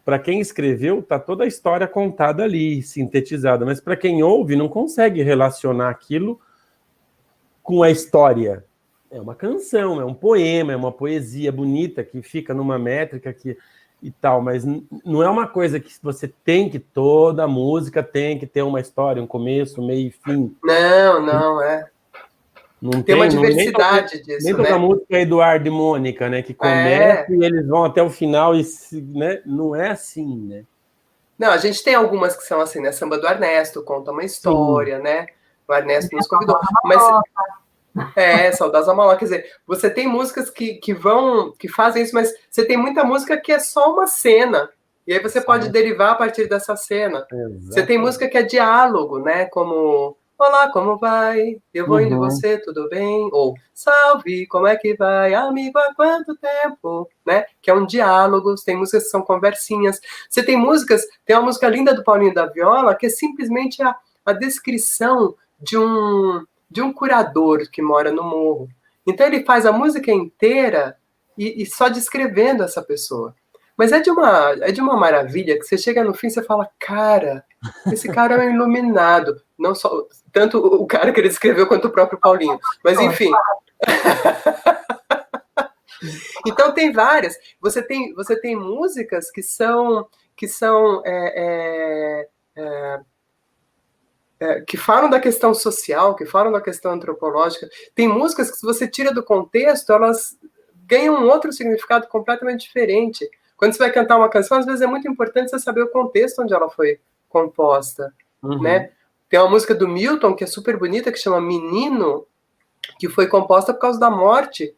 Para quem escreveu, tá toda a história contada ali, sintetizada, mas para quem ouve, não consegue relacionar aquilo com a história. É uma canção, é um poema, é uma poesia bonita que fica numa métrica e tal, mas não é uma coisa que você tem que, toda música tem que ter uma história, um começo, meio e fim. Não, é. Não tem uma nem diversidade disso, nem toda né? música é Eduardo e Mônica, né? Que começa e eles vão até o final, né? Não é assim, né? Não, a gente tem algumas que são assim, né? Samba do Ernesto, conta uma história, Sim. né? O Ernesto nos convidou. Mas Saudades da Maloca. Quer dizer, você tem músicas que fazem isso, mas você tem muita música que é só uma cena. E aí você pode derivar a partir dessa cena. Exatamente. Você tem música que é diálogo, né? Como Olá, como vai? Eu vou indo, você, tudo bem? Ou Salve, como é que vai? Amigo, há quanto tempo? Né? Que é um diálogo, tem músicas que são conversinhas. Você tem músicas, tem uma música linda do Paulinho da Viola, que é simplesmente a descrição de um curador que mora no morro. Então ele faz a música inteira e só descrevendo essa pessoa. Mas é de uma maravilha que você chega no fim e você fala, cara, esse cara é um iluminado. Não só tanto o cara que ele escreveu quanto o próprio Paulinho. Mas enfim. Então tem várias. Você tem músicas que são que falam da questão social, que falam da questão antropológica. Tem músicas que, se você tira do contexto, elas ganham um outro significado completamente diferente. Quando você vai cantar uma canção, às vezes é muito importante você saber o contexto onde ela foi composta, né? Tem uma música do Milton, que é super bonita, que chama Menino, que foi composta por causa da morte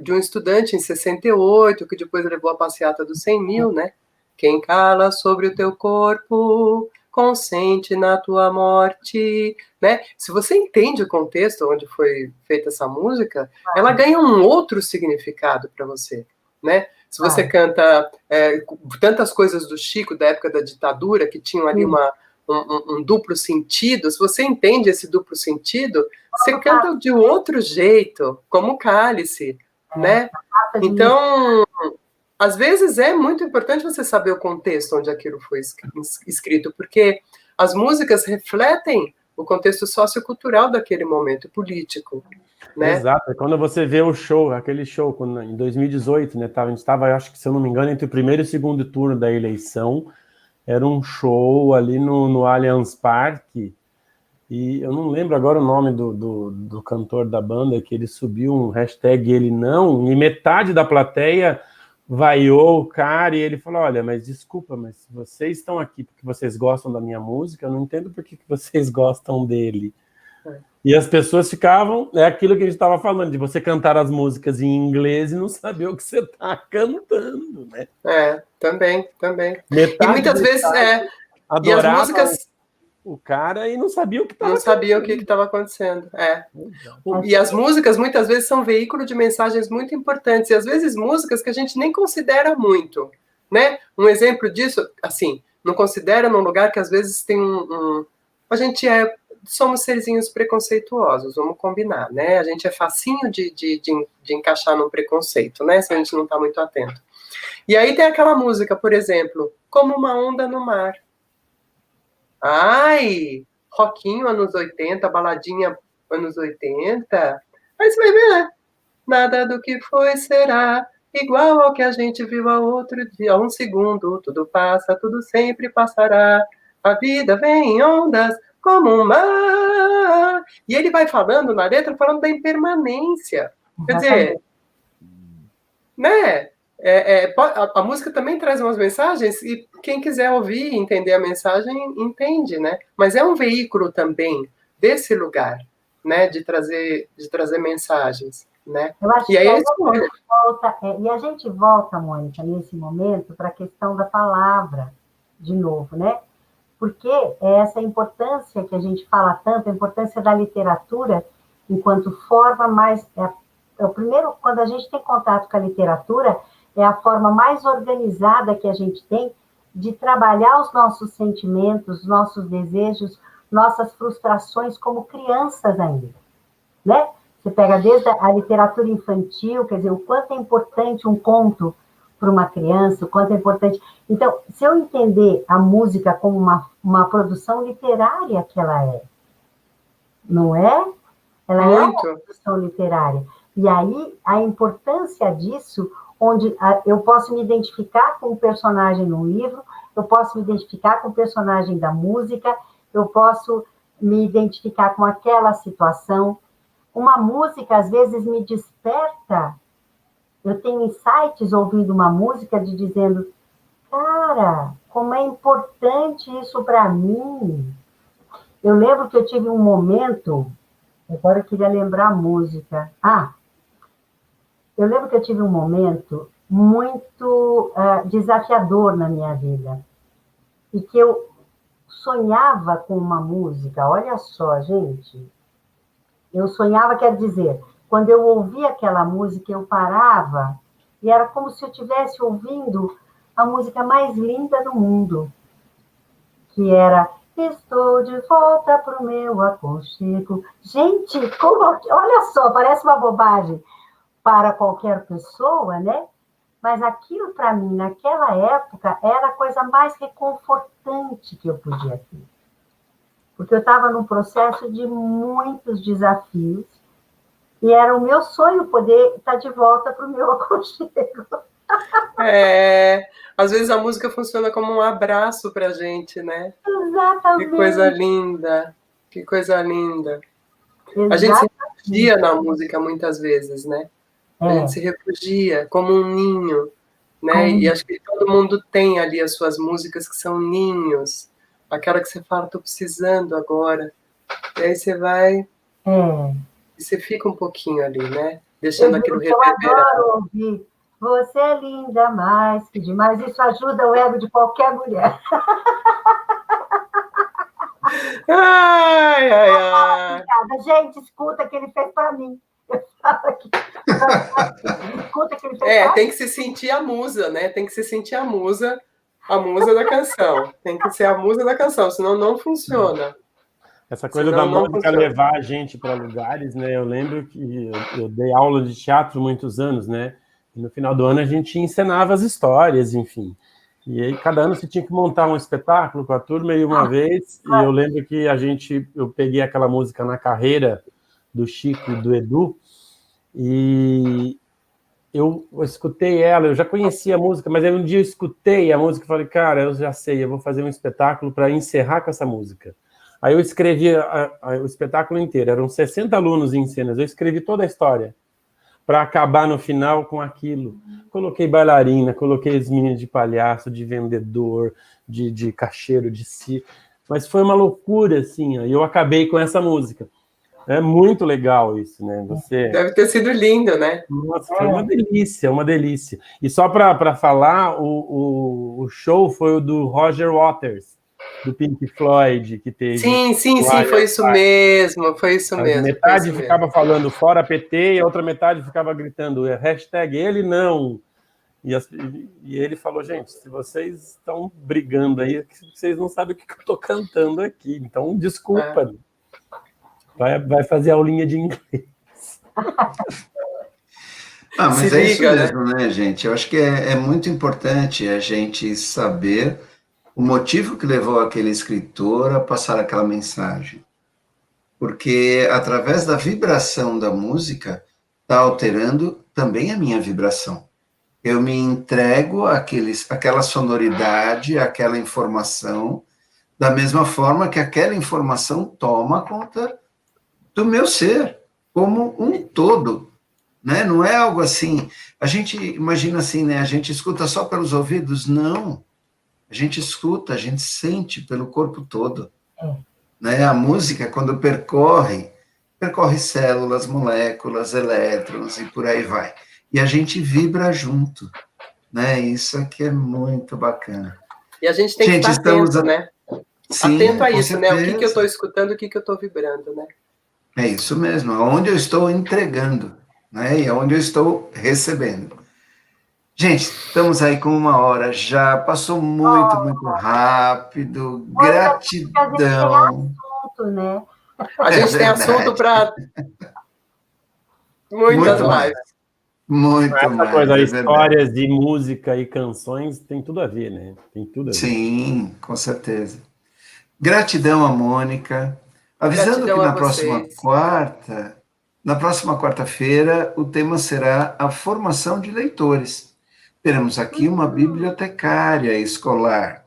de um estudante em 68, que depois levou a passeata dos 100 mil, né? Quem cala sobre o teu corpo consente na tua morte, né? Se você entende o contexto onde foi feita essa música, ela ganha um outro significado para você, né? Se você canta tantas coisas do Chico, da época da ditadura, que tinham ali um duplo sentido, se você entende esse duplo sentido, você canta de outro jeito, como Cálice, né? Então, às vezes é muito importante você saber o contexto onde aquilo foi escrito, porque as músicas refletem o contexto sociocultural daquele momento político, né? Exato. Quando você vê o show, aquele show em 2018, né? A gente estava, acho que, se eu não me engano, entre o primeiro e o segundo turno da eleição. Era um show ali no Allianz Parque, e eu não lembro agora o nome do cantor da banda, que ele subiu um hashtag ele não, e metade da plateia vaiou o cara, e ele falou, olha, mas desculpa, mas vocês estão aqui porque vocês gostam da minha música, eu não entendo por que vocês gostam dele. E as pessoas ficavam, é aquilo que a gente estava falando, de você cantar as músicas em inglês e não saber o que você está cantando, né? Também. Metade e muitas vezes adorava e as músicas o cara e não sabia o que estava acontecendo. Não sabia o que estava acontecendo. E as músicas muitas vezes são veículo de mensagens muito importantes, e às vezes músicas que a gente nem considera muito, né? Um exemplo disso, assim, não considera num lugar que às vezes tem a gente somos serzinhos preconceituosos, vamos combinar, né? A gente é facinho de encaixar num preconceito, né? Se a gente não está muito atento. E aí tem aquela música, por exemplo, Como uma Onda no Mar. Ai, rockinho anos 80, baladinha anos 80. Aí você vai ver, nada do que foi será igual ao que a gente viu há outro dia, há um segundo, tudo passa, tudo sempre passará. A vida vem em ondas como um mar. E ele vai falando na letra, falando da impermanência. Quer dizer, né? A música também traz umas mensagens, e quem quiser ouvir e entender a mensagem, entende, né? Mas é um veículo também desse lugar, né, de trazer mensagens, né? Eu acho E aí que a escolha. e a gente volta, Mônica, nesse momento, para a questão da palavra, de novo, né? Porque essa importância que a gente fala tanto, a importância da literatura enquanto forma mais... o primeiro, quando a gente tem contato com a literatura, é a forma mais organizada que a gente tem de trabalhar os nossos sentimentos, nossos desejos, nossas frustrações como crianças ainda, né? Você pega desde a literatura infantil, quer dizer, o quanto é importante um conto para uma criança, o quanto é importante... Então, se eu entender a música como uma produção literária que ela é, não é? Ela é uma produção literária. E aí, a importância disso, onde eu posso me identificar com o personagem num livro, eu posso me identificar com o personagem da música, eu posso me identificar com aquela situação. Uma música, às vezes, me desperta. Eu tenho insights ouvindo uma música de dizendo, cara, como é importante isso para mim. Eu lembro que eu tive um momento, agora eu queria lembrar a música. Eu lembro que eu tive um momento muito desafiador na minha vida. E que eu sonhava com uma música. Olha só, gente. Eu sonhava, quer dizer, quando eu ouvia aquela música, eu parava e era como se eu estivesse ouvindo a música mais linda do mundo, que era Estou de volta para o meu aconchego. Gente, olha só, parece uma bobagem para qualquer pessoa, né? Mas aquilo, para mim, naquela época, era a coisa mais reconfortante que eu podia ter. Porque eu estava num processo de muitos desafios e era o meu sonho poder estar de volta para o meu aconchego. Às vezes a música funciona como um abraço para a gente, né? Exatamente. Que coisa linda, que coisa linda. Exatamente. A gente se refugia na música muitas vezes, né? A gente se refugia como um ninho, né? E acho que todo mundo tem ali as suas músicas que são ninhos. Aquela que você fala, estou precisando agora. E aí você vai e você fica um pouquinho ali, né? Deixando aquilo reverberar. Eu adoro ouvir. Você é linda mais que demais. Isso ajuda o ego de qualquer mulher. Ai. Gente, escuta o que ele fez para mim. Eu falo aqui. Escuta o que ele fez para mim. Tem que se sentir a musa, né? Tem que se sentir a musa da canção. Tem que ser a musa da canção, senão não funciona. Essa coisa da música levar a gente para lugares, né? Eu lembro que eu dei aula de teatro muitos anos, né? E no final do ano a gente encenava as histórias, enfim. E aí cada ano você tinha que montar um espetáculo com a turma e uma vez, e eu lembro que eu peguei aquela música Na Carreira, do Chico e do Edu, e eu escutei ela, eu já conhecia a música, mas aí um dia eu escutei a música e falei, cara, eu já sei, eu vou fazer um espetáculo para encerrar com essa música. Aí eu escrevi o espetáculo inteiro, eram 60 alunos em cenas, eu escrevi toda a história para acabar no final com aquilo. Coloquei bailarina, coloquei as meninas de palhaço, de vendedor, de caixeiro, de si, mas foi uma loucura, assim, e eu acabei com essa música. É muito legal isso, né? Deve ter sido lindo, né? Nossa, foi uma delícia, uma delícia. E só para falar, o show foi o do Roger Waters, do Pink Floyd, que teve... Sim, foi isso mesmo, Metade ficava falando fora PT e a outra metade ficava gritando hashtag ele não. E ele falou, gente, se vocês estão brigando aí, vocês não sabem o que eu estou cantando aqui, então desculpa. Vai fazer aulinha de inglês. Mas é isso mesmo, né, gente? Eu acho que é muito importante a gente saber o motivo que levou aquele escritor a passar aquela mensagem. Porque através da vibração da música está alterando também a minha vibração. Eu me entrego àquela sonoridade, àquela informação, da mesma forma que aquela informação toma conta do meu ser, como um todo. Né? Não é algo assim, a gente imagina assim, né? A gente escuta só pelos ouvidos? Não. A gente escuta, a gente sente pelo corpo todo. Né? A música, quando percorre percorre células, moléculas, elétrons e por aí vai. E a gente vibra junto, né? Isso aqui é muito bacana. E a gente tem que estar atento, né? Sim, atento a com isso, certeza. né? O que eu estou escutando, o que eu estou vibrando, né? É isso mesmo, aonde eu estou entregando, né? E aonde eu estou recebendo. Gente, estamos aí com 1 hora já, passou muito, muito rápido. Mônica, a gente tem Gratidão. assunto, né? A gente tem assunto para muitas Muito mais. lives. Muito Essa mais, coisa, é verdade. histórias de música e canções tem tudo a ver, né? Tem tudo a ver. Sim, com certeza. Gratidão a Mônica. Avisando que Gratidão a vocês. na próxima quarta-feira, o tema será a formação de leitores. Teremos aqui uma bibliotecária escolar,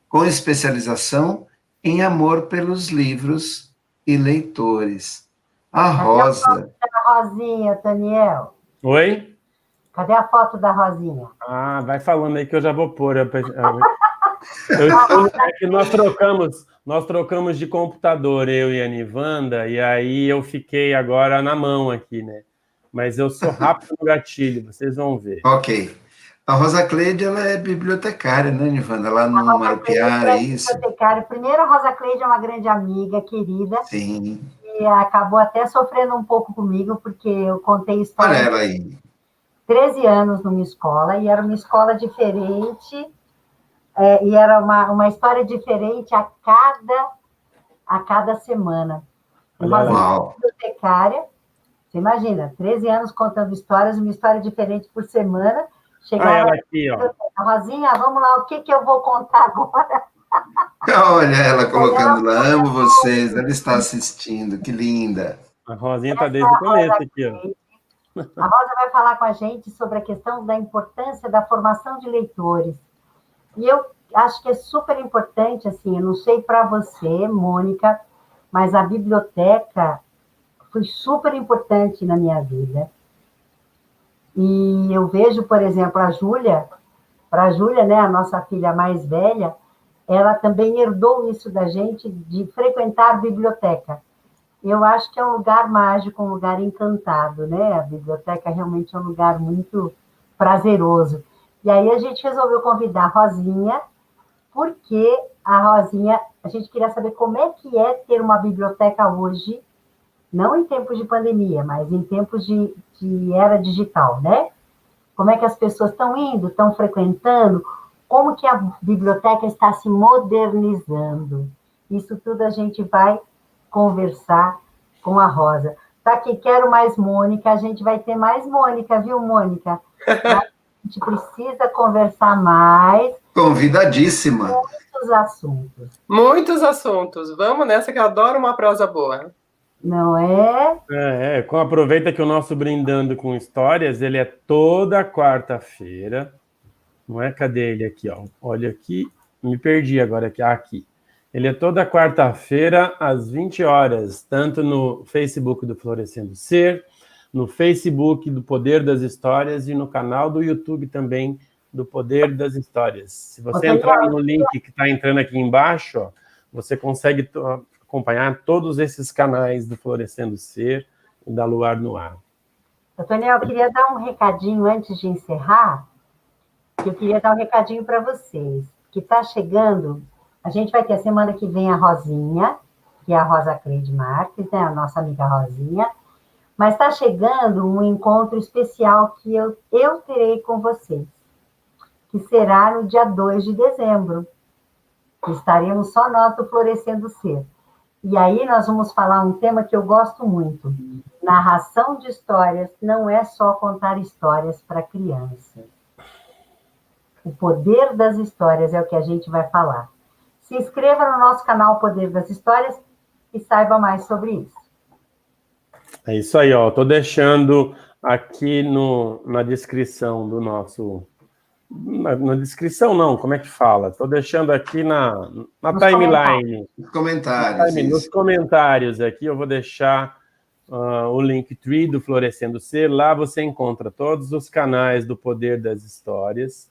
com especialização em amor pelos livros e leitores. A Rosa. Cadê a Rosinha, Daniel? Oi? Cadê a foto da Rosinha? Ah, vai falando aí que eu já vou pôr. É que nós trocamos de computador, eu e a Nivanda, e aí eu fiquei agora na mão aqui, né? Mas eu sou rápido no gatilho, vocês vão ver. Ok. A Rosa Cleide, ela é bibliotecária, né, Nivanda? Lá no Marupiara, isso? Bibliotecária. Primeiro, a Rosa Cleide é uma grande amiga, querida, Sim. e acabou até sofrendo um pouco comigo, porque eu contei Olha história ela aí. 13 anos numa escola, e era uma escola diferente, e era uma história diferente a cada semana. Olha ela aí. Uau. Bibliotecária, você imagina, 13 anos contando histórias, uma história diferente por semana. Chegava ela aqui, ó. a Rosinha, vamos lá, o que eu vou contar agora? Olha ela colocando lá, amo vocês, ela está assistindo, que linda. A Rosinha está desde o começo aqui, ó. A Rosa vai falar com a gente sobre a questão da importância da formação de leitores. E eu acho que é super importante, assim, eu não sei para você, Mônica, mas a biblioteca foi super importante na minha vida. E eu vejo, por exemplo, para a Júlia, né, a nossa filha mais velha, ela também herdou isso da gente, de frequentar a biblioteca. Eu acho que é um lugar mágico, um lugar encantado, né? A biblioteca realmente é um lugar muito prazeroso. E aí a gente resolveu convidar a Rosinha, porque a Rosinha, a gente queria saber como é que é ter uma biblioteca hoje, não em tempos de pandemia, mas em tempos de era digital, né? Como é que as pessoas estão indo, estão frequentando, como que a biblioteca está se modernizando. Isso tudo a gente vai conversar com a Rosa. Tá aqui, quero mais Mônica, a gente vai ter mais Mônica, viu, Mônica? A gente precisa conversar mais. Convidadíssima. Muitos assuntos. Muitos assuntos. Vamos nessa que eu adoro uma prosa boa. Não é? Aproveita que o nosso Brindando com Histórias, ele é toda quarta-feira. Não é? Cadê ele aqui, ó? Olha aqui, me perdi agora aqui. Aqui. Ele é toda quarta-feira, às 20 horas, tanto no Facebook do Florescendo Ser, no Facebook do Poder das Histórias e no canal do YouTube também do Poder das Histórias. Se você entrar no link que está entrando aqui embaixo, ó, você consegue acompanhar todos esses canais do Florescendo Ser e da Luar no Ar. Daniel, eu queria dar um recadinho antes de encerrar. Eu queria dar um recadinho para vocês, que está chegando. A gente vai ter a semana que vem a Rosinha, que é a Rosa Cleide Marques, né, a nossa amiga Rosinha, mas está chegando um encontro especial que eu terei com vocês, que será no dia 2 de dezembro. Estaremos só nós do Florescendo Ser. E aí nós vamos falar um tema que eu gosto muito. Narração de histórias não é só contar histórias para crianças. O poder das histórias é o que a gente vai falar. Se inscreva no nosso canal Poder das Histórias e saiba mais sobre isso. É isso aí, ó. Estou deixando aqui na descrição do nosso... Na descrição não, como é que fala? Estou deixando aqui na timeline. Nos comentários aqui eu vou deixar o Linktree do Florescendo Ser. Lá você encontra todos os canais do Poder das Histórias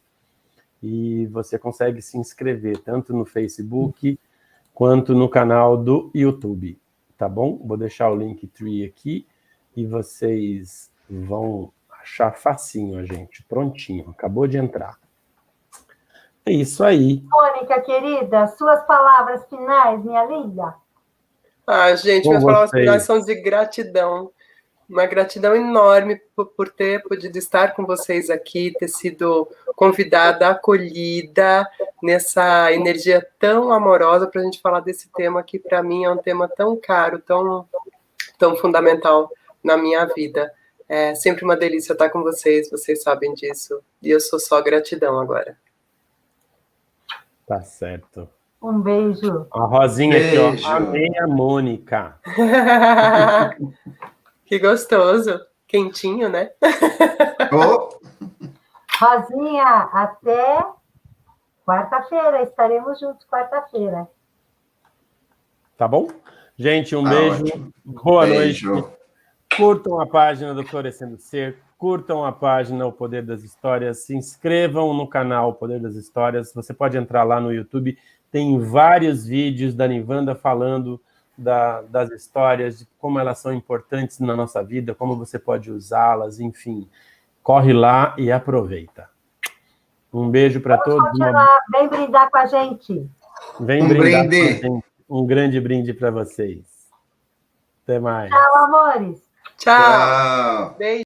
e você consegue se inscrever tanto no Facebook quanto no canal do YouTube. tá bom? Vou deixar o Linktree aqui e vocês vão achar facinho, gente. Prontinho, acabou de entrar. É isso aí. Mônica, querida, suas palavras finais, minha linda. Gente, minhas palavras finais são de gratidão. Uma gratidão enorme por ter podido estar com vocês aqui, ter sido convidada, acolhida nessa energia tão amorosa para a gente falar desse tema que, para mim, é um tema tão caro, tão fundamental na minha vida. É sempre uma delícia estar com vocês sabem disso. E eu sou só gratidão agora. Tá certo. Um beijo. A Rosinha aqui, ó. Amei a Mônica. Que gostoso. Quentinho, né? Rosinha, até quarta-feira. Estaremos juntos quarta-feira. Tá bom? Gente, um beijo. Ótimo. Boa noite. Curtam a página do Florescendo Ser. Curtam a página O Poder das Histórias. Se inscrevam no canal O Poder das Histórias. Você pode entrar lá no YouTube. Tem vários vídeos da Nivanda falando das histórias, de como elas são importantes na nossa vida, como você pode usá-las, enfim. Corre lá e aproveita. Um beijo para todos. Vem brindar com a gente. Vem brindar com a gente. Um grande brinde para vocês. Até mais. Tchau, amores. Tchau. Beijo.